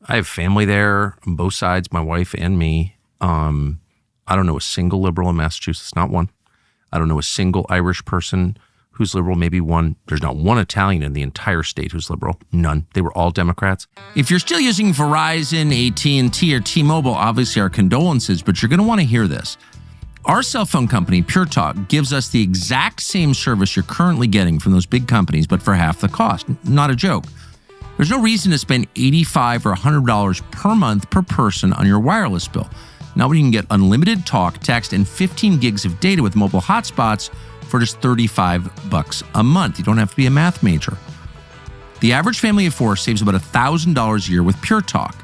I have family there on both sides, my wife and me. I don't know a single liberal in Massachusetts, not one. I don't know a single Irish person who's liberal, maybe one. There's not one Italian in the entire state who's liberal. None. They were all Democrats. If you're still using Verizon, AT&T, or T-Mobile, obviously our condolences, but you're going to want to hear this. Our cell phone company, Pure Talk, gives us the exact same service you're currently getting from those big companies, but for half the cost. Not a joke. There's no reason to spend $85 or $100 per month per person on your wireless bill. Now you can get unlimited talk, text, and 15 gigs of data with mobile hotspots for just $35 a month. You don't have to be a math major. The average family of four saves about $1,000 a year with Pure Talk.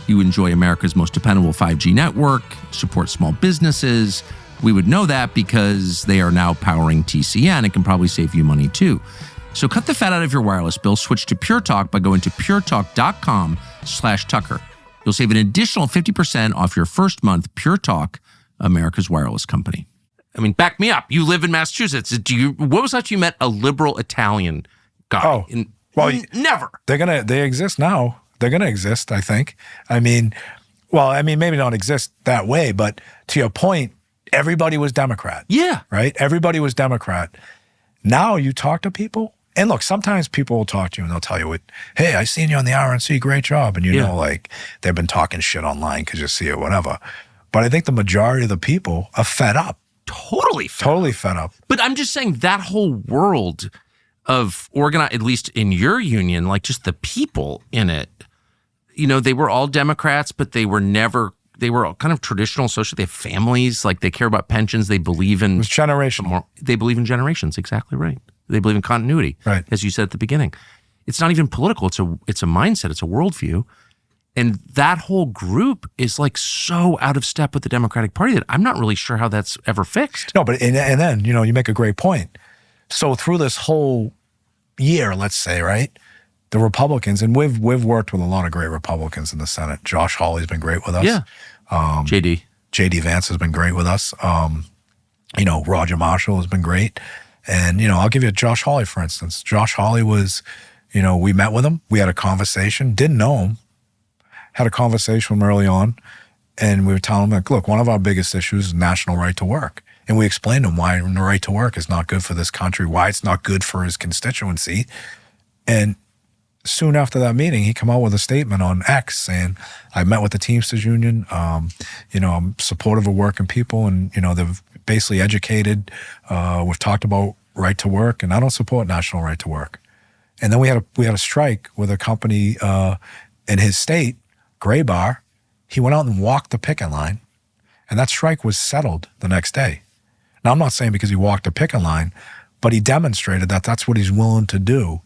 You enjoy America's most dependable 5G network, support small businesses. We would know that because they are now powering TCN. It can probably save you money too. So cut the fat out of your wireless bill. Switch to Pure Talk by going to puretalk.com/Tucker. You'll save an additional 50% off your first month. Pure Talk, America's wireless company. I mean, back me up. You live in Massachusetts. What was that you met a liberal Italian guy? Never. They exist now. They're going to exist, I think. I mean, maybe not exist that way, but to your point, everybody was Democrat. Yeah. Right? Everybody was Democrat. Now you talk to people, and look, sometimes people will talk to you and they'll tell you, hey, I seen you on the RNC, great job. And you know, like, they've been talking shit online because you see it, whatever. But I think the majority of the people are fed up. Totally fed up. But I'm just saying that whole world of organized, at least in your union, like just the people in it, you know, they were all Democrats, but they were all kind of traditional social. They have families, like they care about pensions. They believe in... It's generational. They believe in generations, exactly right. They believe in continuity, right, as you said at the beginning. It's not even political. It's a mindset. It's a worldview. And that whole group is like so out of step with the Democratic Party that I'm not really sure how that's ever fixed. No, but and then, you know, you make a great point. So through this whole year, let's say, right, the Republicans, and we've worked with a lot of great Republicans in the Senate. Josh Hawley's been great with us. Yeah. JD Vance has been great with us. You know, Roger Marshall has been great. And, you know, I'll give you Josh Hawley, for instance. Josh Hawley was, you know, we met with him. We had a conversation. Didn't know him. Had a conversation with him early on. And we were telling him, like, look, one of our biggest issues is national right to work. And we explained to him why the right to work is not good for this country, why it's not good for his constituency. And soon after that meeting, he came out with a statement on X saying, I met with the Teamsters union. You know, I'm supportive of working people, and, you know, they've basically educated. We've talked about right to work, and I don't support national right to work. And then we had a strike with a company in his state, Gray Bar. He went out and walked the picket line, and that strike was settled the next day. Now, I'm not saying because he walked the picket line, but he demonstrated that that's what he's willing to do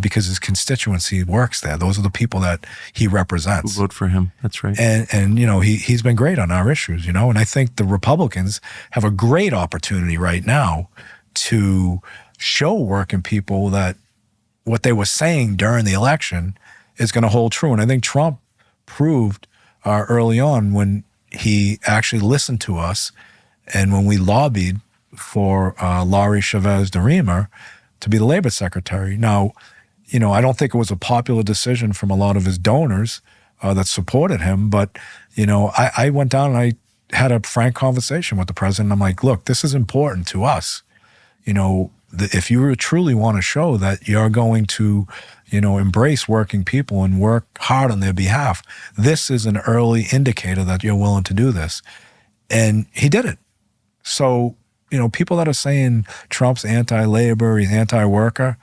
because his constituency works there. Those are the people that he represents. Who vote for him. That's right. And he's been great on our issues, and I think the Republicans have a great opportunity right now to show working people that what they were saying during the election is going to hold true. And I think Trump proved early on when he actually listened to us and when we lobbied for Laurie Chavez de Rima to be the labor secretary. Now, I don't think it was a popular decision from a lot of his donors that supported him, but, I went down and I had a frank conversation with the president. I'm like, look, this is important to us. If you truly want to show that you're going to, embrace working people and work hard on their behalf, this is an early indicator that you're willing to do this. And he did it. So, people that are saying Trump's anti-labor, he's anti-worker,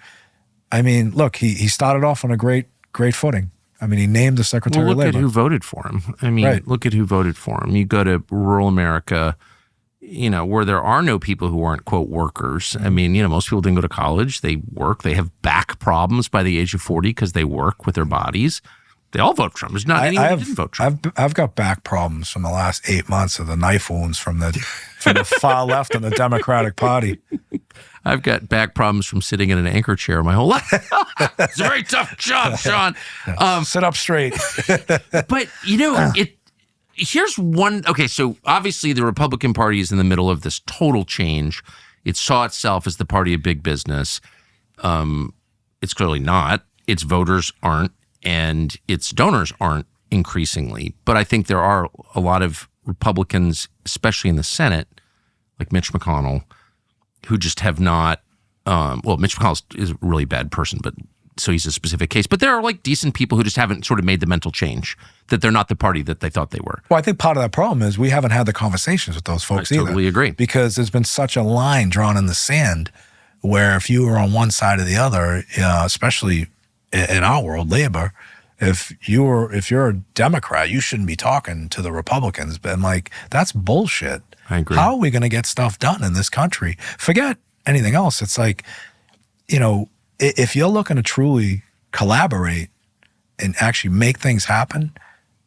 I mean, look, he started off on a great footing. I mean, he named the Secretary of Labor. Look at who voted for him. I mean, Look at who voted for him. You go to rural America, where there are no people who aren't, quote, workers. I mean, most people didn't go to college. They work. They have back problems by the age of 40 because they work with their bodies. They all vote Trump. There's not anyone who didn't vote Trump. I've got back problems from the last 8 months of the knife wounds from the far left in the Democratic Party. I've got back problems from sitting in an anchor chair my whole life. It's a very tough job, Sean. Sit up straight. But, here's one. Okay, so obviously the Republican Party is in the middle of this total change. It saw itself as the party of big business. It's clearly not. Its voters aren't, and its donors aren't increasingly. But I think there are a lot of Republicans, especially in the Senate, like Mitch McConnell, who just have not. Mitch McConnell is a really bad person, but so he's a specific case. But there are like decent people who just haven't sort of made the mental change that they're not the party that they thought they were. Well, I think part of that problem is we haven't had the conversations with those folks either. I totally agree. Because there's been such a line drawn in the sand where if you were on one side or the other, especially in our world, labor, if you're a Democrat, you shouldn't be talking to the Republicans. But I'm like, that's bullshit. I agree. How are we going to get stuff done in this country? Forget anything else. It's like, if you're looking to truly collaborate and actually make things happen,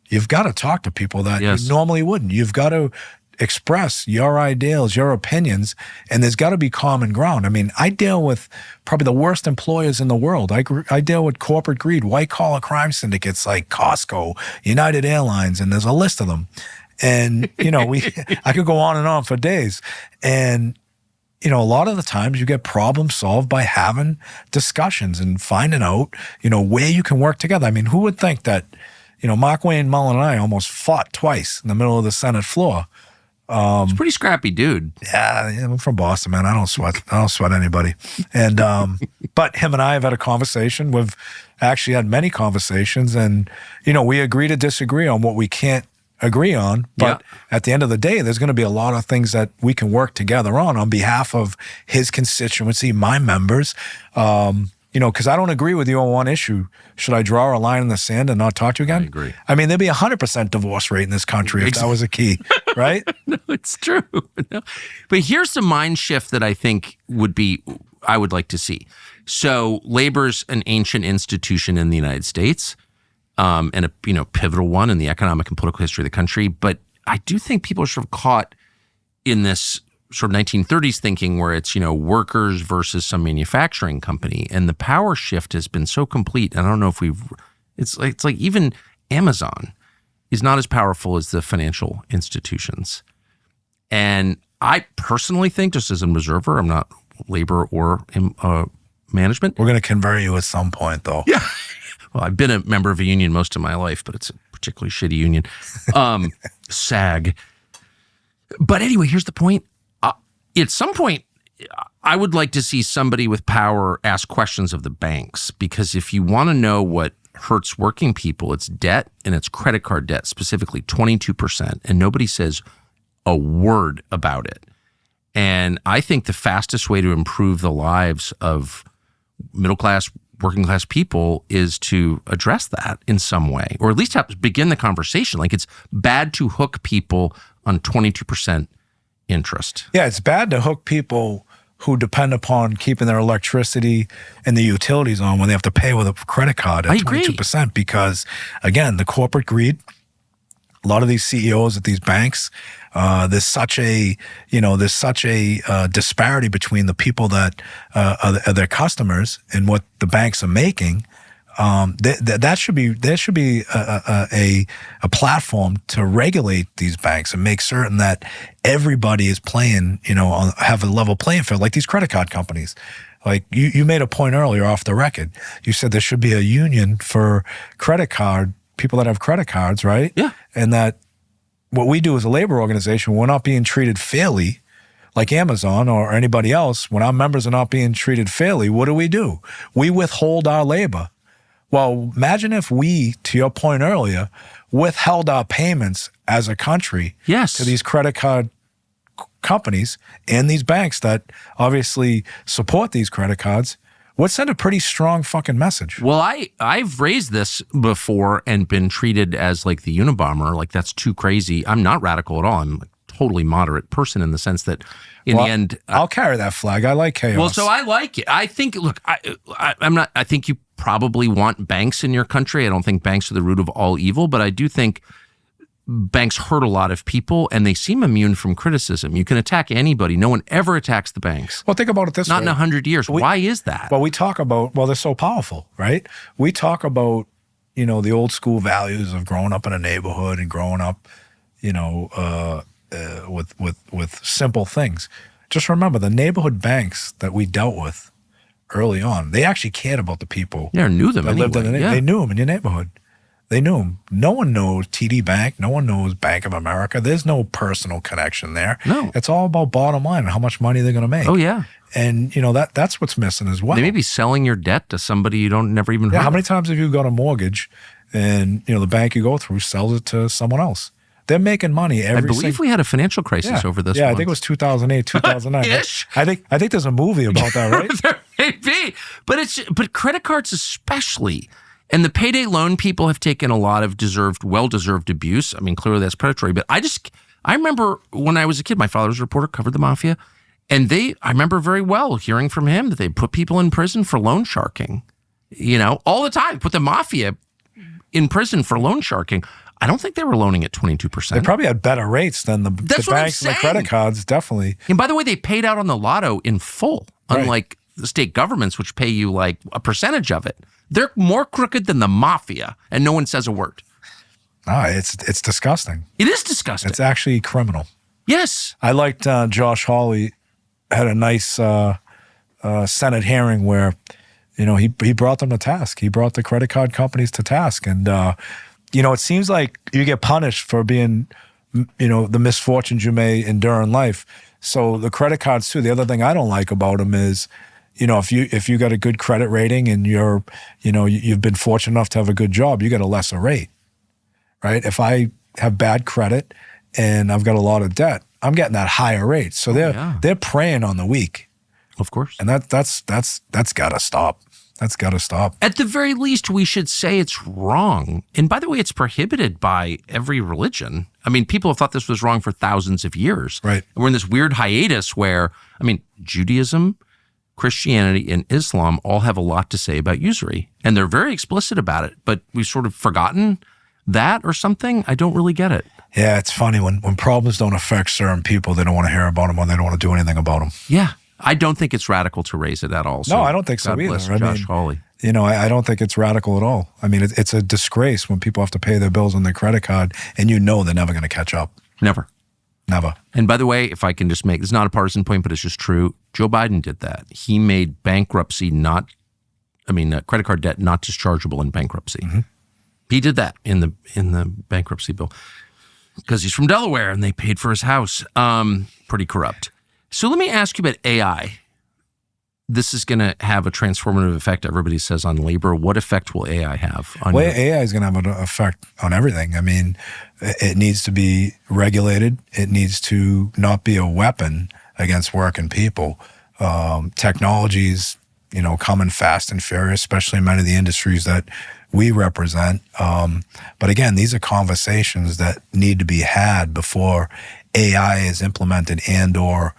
you've got to talk to people that you normally wouldn't. You've got to express your ideals, your opinions, and there's got to be common ground. I mean, I deal with probably the worst employers in the world. I deal with corporate greed, white-collar crime syndicates like Costco, United Airlines, and there's a list of them. And, I could go on and on for days. And, a lot of the times you get problems solved by having discussions and finding out, where you can work together. I mean, who would think that, Mark Wayne Mullen and I almost fought twice in the middle of the Senate floor. He's a pretty scrappy dude. Yeah, I'm from Boston, man. I don't sweat anybody. And but him and I have had a conversation. We've actually had many conversations, and we agree to disagree on what we can't agree on. But at the end of the day, there's going to be a lot of things that we can work together on behalf of his constituency, my members. Because I don't agree with you on one issue. Should I draw a line in the sand and not talk to you again? I agree. I mean, there'd be 100% divorce rate in this country if that was a key, right? No, it's true. No. But here's the mind shift that I think I would like to see. So labor's an ancient institution in the United States, and a pivotal one in the economic and political history of the country. But I do think people are sort of caught in this sort of 1930s thinking where it's, workers versus some manufacturing company. And the power shift has been so complete. And I don't know if it's like even Amazon is not as powerful as the financial institutions. And I personally think, just as an observer, I'm not labor or management. We're going to convert you at some point, though. Yeah. Well, I've been a member of a union most of my life, but it's a particularly shitty union. SAG. But anyway, here's the point. At some point, I would like to see somebody with power ask questions of the banks, because if you want to know what hurts working people, it's debt, and it's credit card debt, specifically 22%, and nobody says a word about it. And I think the fastest way to improve the lives of middle-class, working-class people is to address that in some way, or at least have to begin the conversation. Like, it's bad to hook people on 22% interest. Yeah, it's bad to hook people who depend upon keeping their electricity and the utilities on when they have to pay with a credit card at 22%, because again, the corporate greed, a lot of these CEOs at these banks, there's such a disparity between the people that are their customers and what the banks are making. There should be a platform to regulate these banks and make certain that everybody is playing, have a level playing field, like these credit card companies. Like you made a point earlier off the record. You said there should be a union for people that have credit cards, right? Yeah. And that what we do as a labor organization, we're not being treated fairly like Amazon or anybody else. When our members are not being treated fairly, what do? We withhold our labor. Well, imagine if we, to your point earlier, withheld our payments as a country to these credit card companies and these banks that obviously support these credit cards. Would send a pretty strong fucking message. Well, I've raised this before and been treated as like the Unabomber, like that's too crazy. I'm not radical at all. I'm a totally moderate person in the sense that in the end... I'll carry that flag. I like chaos. Well, so I like it. I think, look, I think you probably want banks in your country. I don't think banks are the root of all evil, but I do think banks hurt a lot of people and they seem immune from criticism. You can attack anybody. No one ever attacks the banks. Well, think about it this way. Not in 100 years. Why is that? Well, we talk about, they're so powerful, right? We talk about, the old school values of growing up in a neighborhood and growing up, with simple things. Just remember the neighborhood banks that we dealt with early on, they actually cared about the people. Yeah, knew them anyway. They knew them in your neighborhood. They knew them. No one knows TD Bank. No one knows Bank of America. There's no personal connection there. No. It's all about bottom line and how much money they're going to make. Oh, yeah. And, that's what's missing as well. They may be selling your debt to somebody you never even heard How of. many times have you got a mortgage and, the bank you go through sells it to someone else? They're making money every I believe we had a financial crisis over this. Yeah, I think it was 2008, 2009. Ish. I think there's a movie about that, right? There may be. But credit cards especially. And the payday loan people have taken a lot of well-deserved abuse. I mean, clearly that's predatory. But I remember when I was a kid, my father was a reporter, covered the mafia. And I remember very well hearing from him that they put people in prison for loan sharking. All the time, put the mafia in prison for loan sharking. I don't think they were loaning at 22%. They probably had better rates than the banks and the credit cards, definitely. And by the way, they paid out on the lotto in full, unlike the state governments, which pay you like a percentage of it. They're more crooked than the mafia, and no one says a word. It's disgusting. It is disgusting. It's actually criminal. Yes. I liked Josh Hawley had a nice Senate hearing where, he brought them to task. He brought the credit card companies to task. And, it seems like you get punished for being, the misfortunes you may endure in life. So the credit cards too, the other thing I don't like about them is, if you got a good credit rating and you've been fortunate enough to have a good job, you get a lesser rate, right? If I have bad credit and I've got a lot of debt, I'm getting that higher rate. So they're preying on the weak. Of course. And that's got to stop. That's got to stop. At the very least, we should say it's wrong. And by the way, it's prohibited by every religion. I mean, people have thought this was wrong for thousands of years. Right. And we're in this weird hiatus where, Judaism, Christianity, and Islam all have a lot to say about usury. And they're very explicit about it. But we've sort of forgotten that or something. I don't really get it. Yeah, it's funny. When problems don't affect certain people, they don't want to hear about them or they don't want to do anything about them. Yeah. I don't think it's radical to raise it at all. No, I don't think so God either. Bless Josh Hawley. I don't think it's radical at all. I mean, it's a disgrace when people have to pay their bills on their credit card and they're never going to catch up. Never. And by the way, if I can just make, it's not a partisan point, but it's just true. Joe Biden did that. He made bankruptcy credit card debt not dischargeable in bankruptcy. Mm-hmm. He did that in the bankruptcy bill because he's from Delaware and they paid for his house. Pretty corrupt. So let me ask you about AI. This is going to have a transformative effect, everybody says, on labor. What effect will AI have on AI is going to have an effect on everything. I mean, it needs to be regulated. It needs to not be a weapon against working people. Technologies, coming fast and furious, especially in many of the industries that we represent. But again, these are conversations that need to be had before AI is implemented and or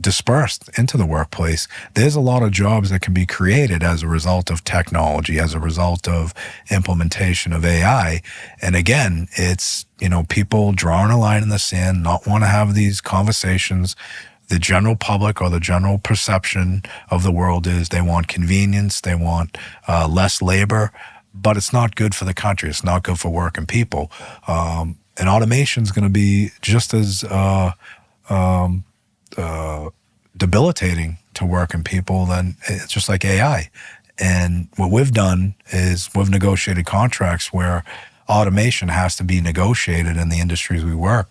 dispersed into the workplace. There's a lot of jobs that can be created as a result of technology, as a result of implementation of AI. And again, it's, people drawing a line in the sand, not want to have these conversations. The general public or the general perception of the world is they want convenience, they want less labor, but it's not good for the country. It's not good for working people. And automation is going to be just as debilitating to working people than it's just like AI. And what we've done is we've negotiated contracts where automation has to be negotiated in the industries we work.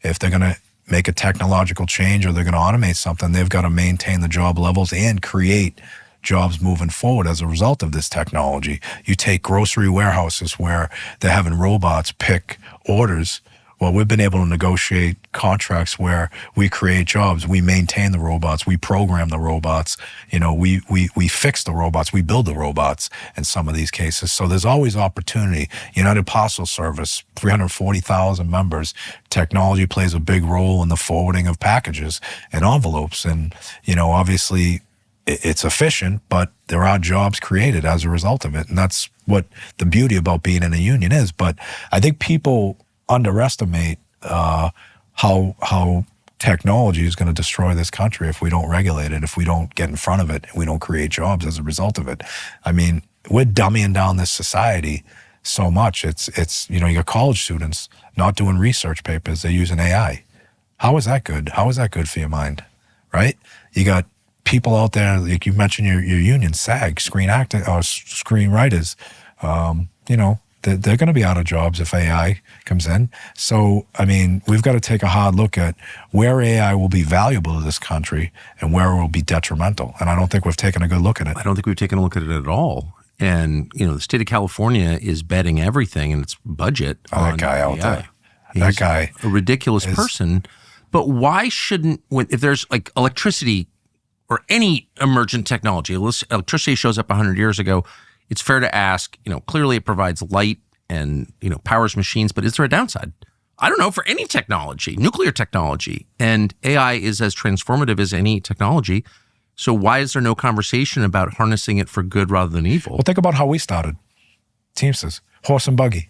If they're going to make a technological change or they're going to automate something, they've got to maintain the job levels and create jobs moving forward as a result of this technology. You take grocery warehouses where they're having robots pick orders. Well, we've been able to negotiate contracts where we create jobs, we maintain the robots, we program the robots, we fix the robots, we build the robots in some of these cases. So there's always opportunity. United Parcel Service, 340,000 members. Technology plays a big role in the forwarding of packages and envelopes. And, obviously it's efficient, but there are jobs created as a result of it. And that's what the beauty about being in a union is. But I think people underestimate how technology is going to destroy this country if we don't regulate it, if we don't get in front of it, and we don't create jobs as a result of it. I mean, we're dumbing down this society so much. It's you got college students not doing research papers, they're using AI. How is that good? How is that good for your mind, right? You got people out there, like you mentioned your union, SAG, screenwriters, they're going to be out of jobs if AI comes in. So, I mean, we've got to take a hard look at where AI will be valuable to this country and where it will be detrimental. And I don't think we've taken a good look at it. I don't think we've taken a look at it at all. And, the state of California is betting everything in its budget on that guy out AI. there. That guy. A ridiculous person. But why shouldn't, if there's like electricity or any emergent technology, electricity shows up 100 years ago, it's fair to ask, clearly it provides light and, powers machines, but is there a downside? I don't know, for any technology, nuclear technology, and AI is as transformative as any technology. So why is there no conversation about harnessing it for good rather than evil? Well, think about how we started. Teamsters, horse and buggy.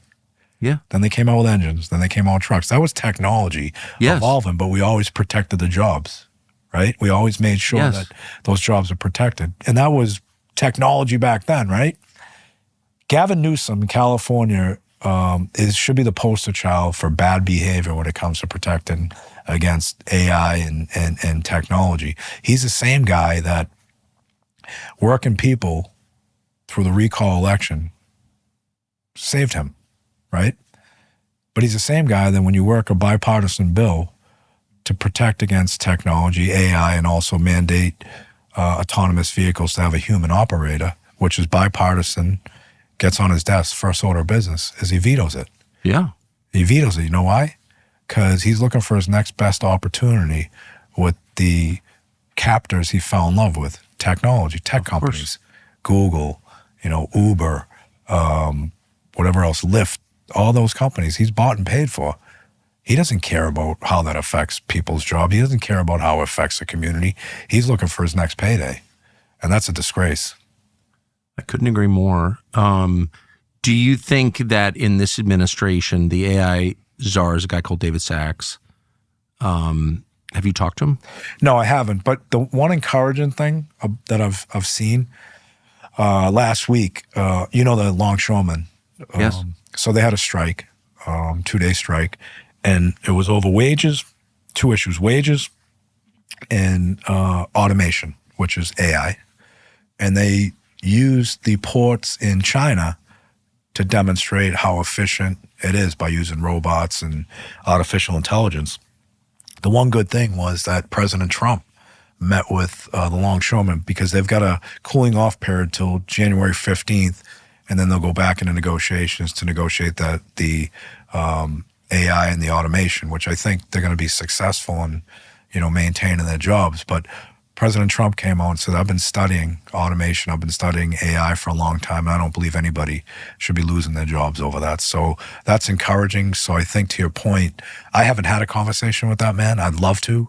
Yeah. Then they came out with engines. Then they came out with trucks. That was technology evolving, but we always protected the jobs, right? We always made sure that those jobs are protected. And that was technology back then, right? Gavin Newsom in California should be the poster child for bad behavior when it comes to protecting against AI and technology. He's the same guy that working people through the recall election saved him, right? But he's the same guy that when you work a bipartisan bill to protect against technology, AI, and also mandate autonomous vehicles to have a human operator, which is bipartisan, gets on his desk, first order of business, is he vetoes it. Yeah. He vetoes it. You know why? Because he's looking for his next best opportunity with the captors he fell in love with, technology, tech companies, Google, Uber, whatever else, Lyft, all those companies he's bought and paid for. He doesn't care about how that affects people's job. He doesn't care about how it affects the community. He's looking for his next payday. And that's a disgrace. I couldn't agree more. Do you think that in this administration, the AI czar is a guy called David Sachs? Have you talked to him? No, I haven't. But the one encouraging thing that I've seen last week, the longshoremen. Yes. So they had a strike, 2-day strike, and it was over wages, two issues: wages and automation, which is AI, and they used the ports in China to demonstrate how efficient it is by using robots and artificial intelligence. The one good thing was that President Trump met with the longshoremen because they've got a cooling off period till January 15th, and then they'll go back into negotiations to negotiate the AI and the automation, which I think they're going to be successful in, maintaining their jobs. But President Trump came out and said, I've been studying automation, I've been studying AI for a long time, and I don't believe anybody should be losing their jobs over that. So that's encouraging. So I think, to your point, I haven't had a conversation with that man. I'd love to,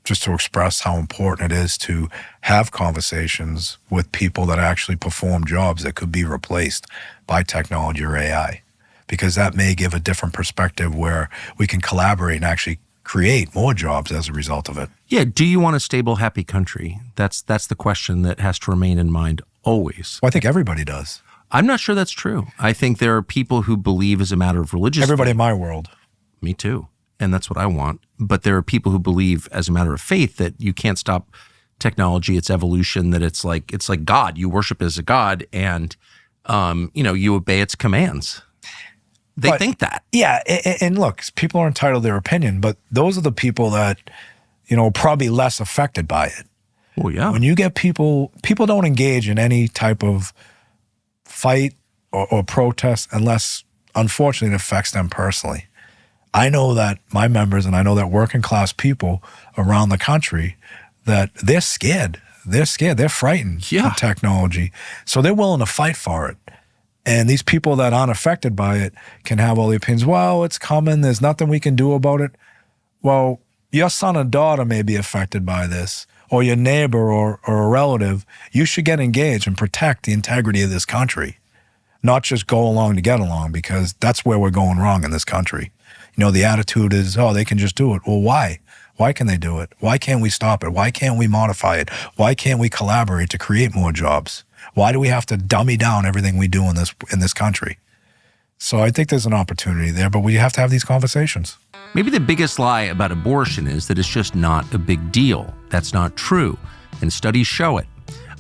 just to express how important it is to have conversations with people that actually perform jobs that could be replaced by technology or AI, because that may give a different perspective where we can collaborate and actually create more jobs as a result of it. Yeah. Do you want a stable, happy country? That's the question that has to remain in mind always. Well, I think everybody does. I'm not sure that's true. I think there are people who believe as a matter of religious Everybody faith. in my world. Me too. And that's what I want. But there are people who believe as a matter of faith that you can't stop technology, its evolution, that it's like God. You worship as a God and, you obey its commands. They think that. Yeah. And look, people are entitled to their opinion, but those are the people that, are probably less affected by it. Well, yeah. When you get people don't engage in any type of fight or protest unless, unfortunately, it affects them personally. I know that my members, and I know that working class people around the country, that they're scared. They're scared. They're frightened of technology. So they're willing to fight for it. And these people that aren't affected by it can have all the opinions. Well, it's coming. There's nothing we can do about it. Well, your son or daughter may be affected by this, or your neighbor or a relative. You should get engaged and protect the integrity of this country, not just go along to get along, because that's where we're going wrong in this country. The attitude is, oh, they can just do it. Well, why? Why can they do it? Why can't we stop it? Why can't we modify it? Why can't we collaborate to create more jobs? Why do we have to dummy down everything we do in this country? So I think there's an opportunity there, but we have to have these conversations. Maybe the biggest lie about abortion is that it's just not a big deal. That's not true, and studies show it.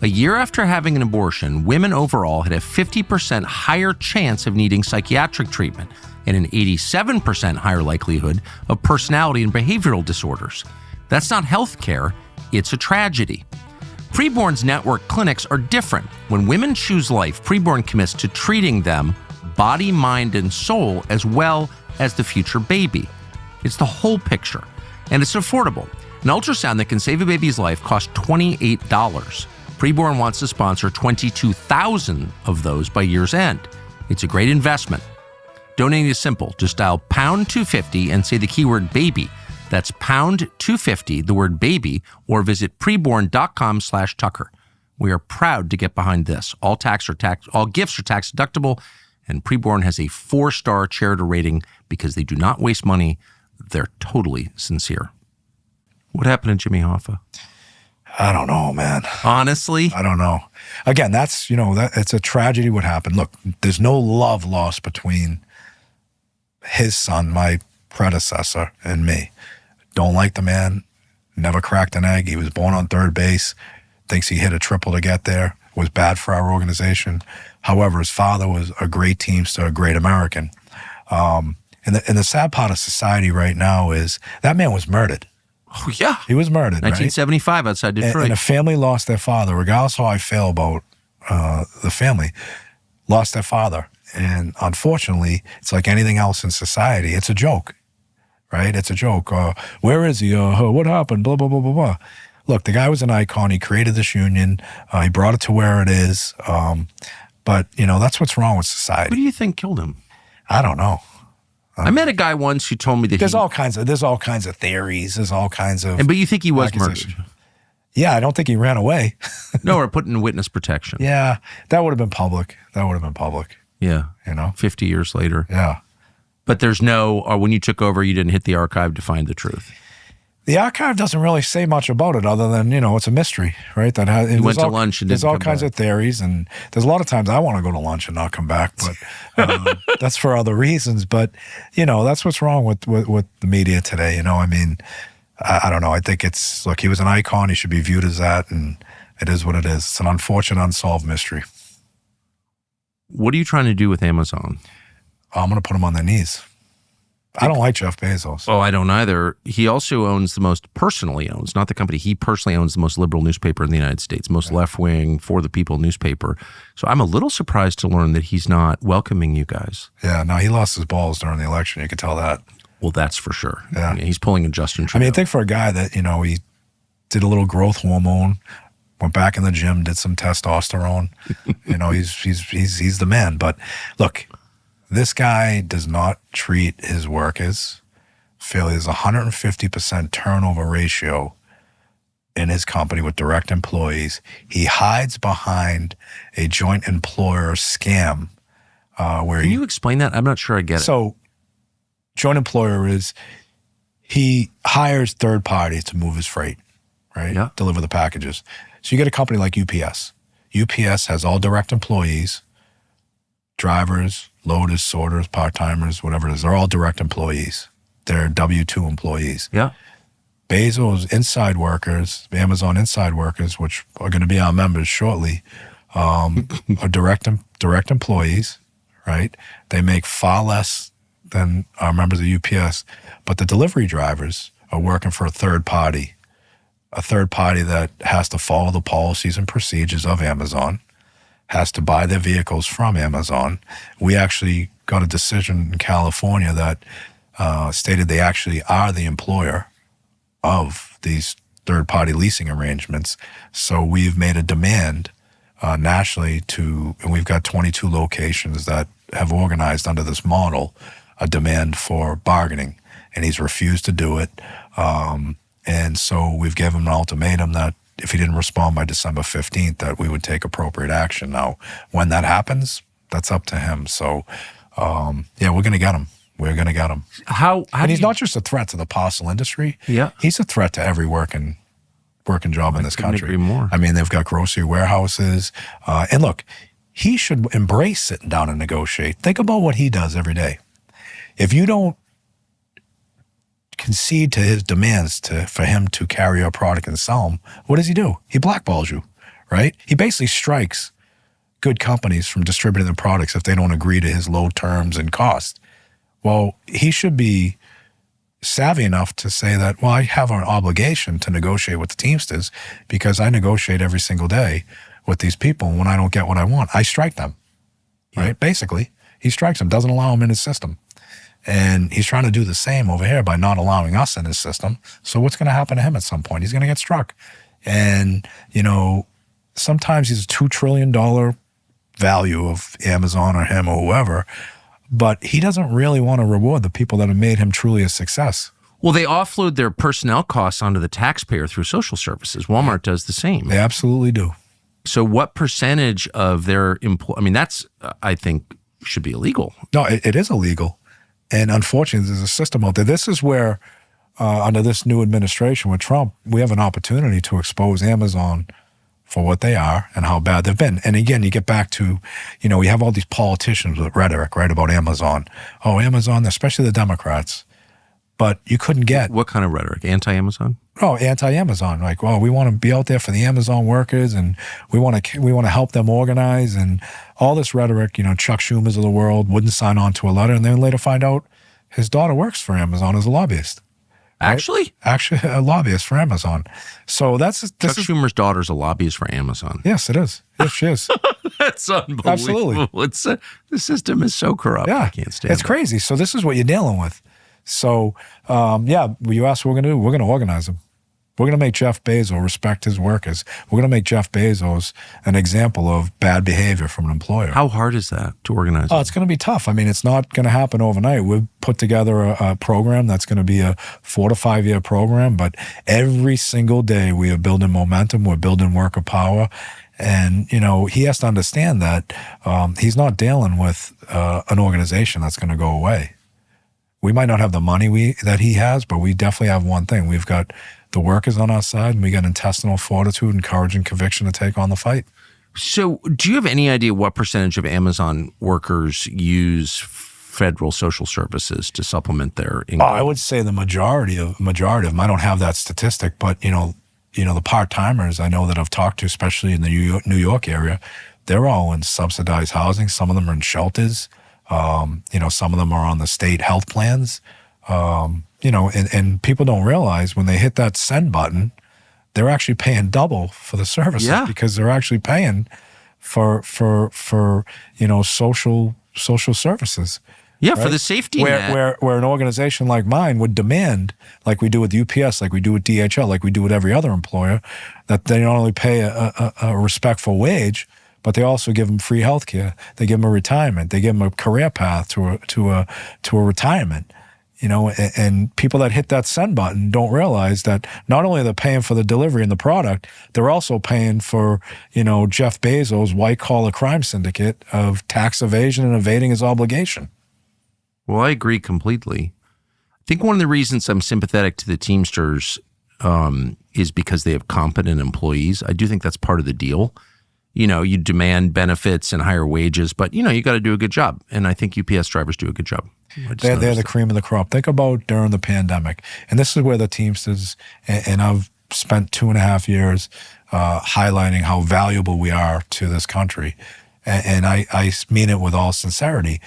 A year after having an abortion, women overall had a 50% higher chance of needing psychiatric treatment and an 87% higher likelihood of personality and behavioral disorders. That's not health care, it's a tragedy. Preborn's network clinics are different. When women choose life, Preborn commits to treating them body, mind, and soul, as well as the future baby. It's the whole picture, and it's affordable. An ultrasound that can save a baby's life costs $28. Preborn wants to sponsor 22,000 of those by year's end. It's a great investment. Donating is simple. Just dial pound 250 and say the keyword baby. That's pound 250, the word baby, or visit preborn.com/Tucker. We are proud to get behind this. All gifts are tax deductible, and Preborn has a 4-star charitable rating because they do not waste money. They're totally sincere. What happened to Jimmy Hoffa? I don't know, man. Honestly? I don't know. Again, that's, it's a tragedy what happened. Look, there's no love lost between his son, my predecessor, and me. Don't like the man, never cracked an egg. He was born on third base, thinks he hit a triple to get there, was bad for our organization. However, his father was a great Teamster, a great American. And the sad part of society right now is that man was murdered. Oh, yeah. He was murdered, 1975 right? outside Detroit. And a family lost their father, regardless of how I feel about the family, lost their father. And unfortunately, it's like anything else in society. It's a joke, right? It's a joke. Where is he? What happened? Blah, blah, blah, blah, blah. Look, the guy was an icon. He created this union. He brought it to where it is. But, that's what's wrong with society. Who do you think killed him? I don't know. I met a guy once who told me that there's all kinds of theories. There's all kinds of. But you think he was murdered? Yeah, I don't think he ran away. No, or put in witness protection. Yeah, that would have been public. Yeah. 50 years later. Yeah. But there's no, or when you took over, you didn't hit the archive to find the truth. The archive doesn't really say much about it other than, it's a mystery, right? You went to lunch and there's didn't all kinds of theories, and there's a lot of times I want to go to lunch and not come back, but that's for other reasons. But, that's what's wrong with the media today. I don't know. I think look, he was an icon. He should be viewed as that, and it is what it is. It's an unfortunate, unsolved mystery. What are you trying to do with Amazon? I'm going to put them on their knees. I don't like Jeff Bezos. Oh, I don't either. He also personally owns, not the company, he personally owns the most liberal newspaper in the United States, most left-wing, for the people newspaper. So I'm a little surprised to learn that he's not welcoming you guys. Yeah, no, he lost his balls during the election. You could tell that. Well, that's for sure. Yeah. He's pulling a Justin Trudeau. I think for a guy that, he did a little growth hormone, went back in the gym, did some testosterone, he's the man. But look, this guy does not treat his workers fairly. There's a 150% turnover ratio in his company with direct employees. He hides behind a joint employer scam. Can you explain that? I'm not sure I get it. So joint employer is he hires third parties to move his freight, right? Yeah. Deliver the packages. So you get a company like UPS. UPS has all direct employees, drivers, loaders, sorters, part-timers, whatever it is. They're all direct employees. They're W-2 employees. Yeah. Bezos inside workers, Amazon inside workers, which are going to be our members shortly, are direct employees, right? They make far less than our members of UPS, but the delivery drivers are working for a third party that has to follow the policies and procedures of Amazon, has to buy their vehicles from Amazon. We actually got a decision in California that stated they actually are the employer of these third-party leasing arrangements. So we've made a demand nationally and we've got 22 locations that have organized under this model, a demand for bargaining, and he's refused to do it. And so we've given him an ultimatum that if he didn't respond by December 15th, that we would take appropriate action. Now, when that happens, that's up to him. So, yeah, we're going to get him. We're going to get him. And he's not just a threat to the parcel industry. Yeah. He's a threat to every working job in this country. Agree more. I mean, they've got grocery warehouses. And look, he should embrace sitting down and negotiate. Think about what he does every day. If you don't concede to his demands for him to carry your product and sell them, what does he do? He blackballs you, right? He basically strikes good companies from distributing their products if they don't agree to his low terms and cost. Well, he should be savvy enough to say that, well, I have an obligation to negotiate with the Teamsters because I negotiate every single day with these people. And when I don't get what I want, I strike them, right? Basically, he strikes them, doesn't allow them in his system. And he's trying to do the same over here by not allowing us in his system. So what's going to happen to him at some point? He's going to get struck. And, sometimes he's a $2 trillion value of Amazon or him or whoever, but he doesn't really want to reward the people that have made him truly a success. Well, they offload their personnel costs onto the taxpayer through social services. Walmart does the same. They absolutely do. So what percentage of their that's, I think, should be illegal. No, it is illegal. And unfortunately, there's a system out there. This is where, under this new administration with Trump, we have an opportunity to expose Amazon for what they are and how bad they've been. And again, you get back to, we have all these politicians with rhetoric, right, about Amazon. Oh, Amazon, especially the Democrats. But you couldn't get... What kind of rhetoric? Anti-Amazon? Oh, anti-Amazon. Like, well, we want to be out there for the Amazon workers and we want to help them organize and all this rhetoric. Chuck Schumer's of the world wouldn't sign on to a letter and then later find out his daughter works for Amazon as a lobbyist. Right? Actually, a lobbyist for Amazon. So Chuck Schumer's daughter's a lobbyist for Amazon. Yes, it is. Yes, she is. That's unbelievable. Absolutely. The system is so corrupt. Yeah, I can't stand it. It's crazy. So this is what you're dealing with. So, you asked what we're going to do. We're going to organize them. We're going to make Jeff Bezos respect his workers. We're going to make Jeff Bezos an example of bad behavior from an employer. How hard is that to organize? Oh, it's going to be tough. I mean, it's not going to happen overnight. We've put together a program that's going to be a 4 to 5 year program, but every single day we are building momentum. We're building worker power. And, he has to understand that he's not dealing with an organization that's going to go away. We might not have the money that he has, but we definitely have one thing. We've got the workers on our side, and we got intestinal fortitude and courage and conviction to take on the fight. So do you have any idea what percentage of Amazon workers use federal social services to supplement their income? I would say the majority of them. I don't have that statistic, but, the part-timers I know that I've talked to, especially in the New York area, they're all in subsidized housing. Some of them are in shelters. Some of them are on the state health plans. And people don't realize when they hit that send button, they're actually paying double for the services because they're actually paying for social services. Yeah, right? for the safety net. Where an organization like mine would demand, like we do with UPS, like we do with DHL, like we do with every other employer, that they not only pay a respectful wage, but they also give them free health care. They give them a retirement. They give them a career path to a retirement. and people that hit that send button don't realize that not only are they paying for the delivery and the product, they're also paying for, Jeff Bezos' white-collar crime syndicate of tax evasion and evading his obligation. Well, I agree completely. I think one of the reasons I'm sympathetic to the Teamsters is because they have competent employees. I do think that's part of the deal. You demand benefits and higher wages, but, you got to do a good job. And I think UPS drivers do a good job. They're the cream of the crop. Think about during the pandemic. And this is where the Teamsters, and I've spent 2.5 years highlighting how valuable we are to this country. And I mean it with all sincerity.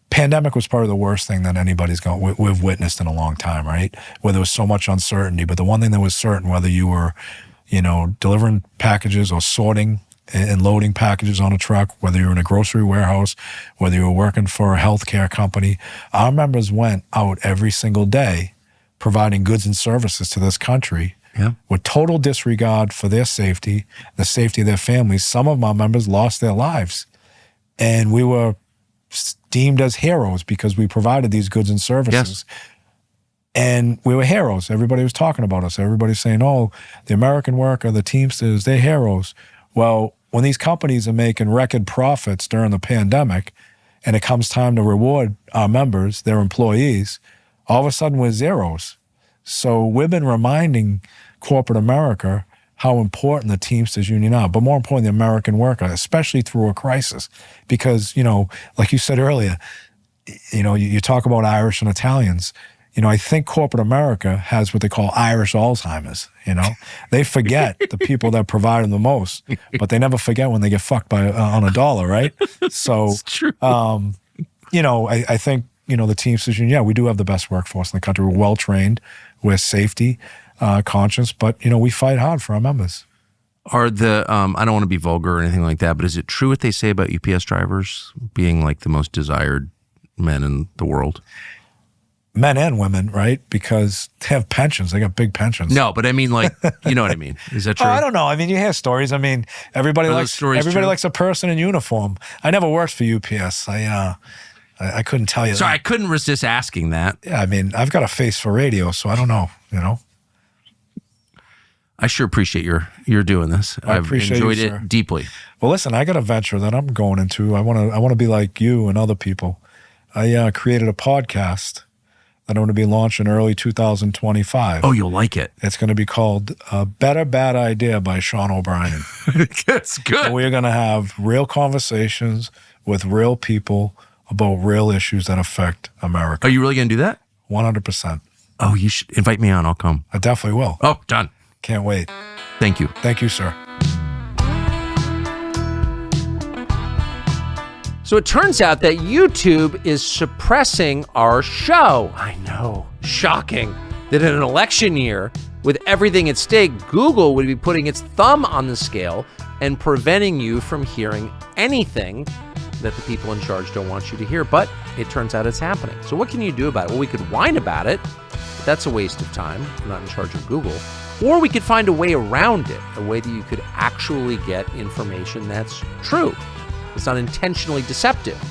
Pandemic was probably the worst thing that we've witnessed in a long time, right? Where there was so much uncertainty. But the one thing that was certain, whether you were, delivering packages or sorting and loading packages on a truck, whether you're in a grocery warehouse, whether you were working for a healthcare company, our members went out every single day providing goods and services to this country with total disregard for their safety, the safety of their families. Some of my members lost their lives. And we were deemed as heroes because we provided these goods and services. Yes. And we were heroes. Everybody was talking about us. Everybody's saying, oh, the American worker, the Teamsters, they're heroes. Well, when these companies are making record profits during the pandemic and it comes time to reward our members, their employees, all of a sudden we're zeros. So we've been reminding corporate America how important the Teamsters union are, but more importantly, the American worker, especially through a crisis. Because, like you said earlier, you talk about Irish and Italians. I think corporate America has what they call Irish Alzheimer's, They forget the people that provide them the most, but they never forget when they get fucked on a dollar, right? So, it's true. I think, the Teamsters union, we do have the best workforce in the country. We're well-trained, we're safety conscious, but, we fight hard for our members. Are the, I don't want to be vulgar or anything like that, but is it true what they say about UPS drivers being like the most desired men in the world? Men and women, right? Because they have pensions. They got big pensions. No, but I mean, like, you know what I mean? Is that true? I don't know. I mean, you hear stories. I mean, everybody likes a person in uniform. I never worked for UPS. I couldn't tell you. So I couldn't resist asking that. Yeah, I mean, I've got a face for radio, so I don't know. I sure appreciate you're doing this. I've enjoyed it deeply. Well, listen, I got a venture that I'm going into. I want to be like you and other people. I created a podcast that I'm going to be launching early 2025. Oh, you'll like it. It's going to be called Better Bad Idea by Sean O'Brien. That's good. And we're going to have real conversations with real people about real issues that affect America. Are you really going to do that? 100%. Oh, you should invite me on. I'll come. I definitely will. Oh, done. Can't wait. Thank you. Thank you, sir. So it turns out that YouTube is suppressing our show. I know. Shocking that in an election year, with everything at stake, Google would be putting its thumb on the scale and preventing you from hearing anything that the people in charge don't want you to hear. But it turns out it's happening. So what can you do about it? Well, we could whine about it, but that's a waste of time. We're not in charge of Google. Or we could find a way around it, a way that you could actually get information that's true. It's not intentionally deceptive.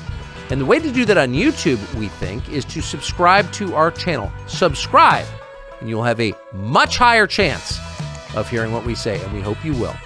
And the way to do that on YouTube, we think, is to subscribe to our channel. Subscribe, and you'll have a much higher chance of hearing what we say, and we hope you will.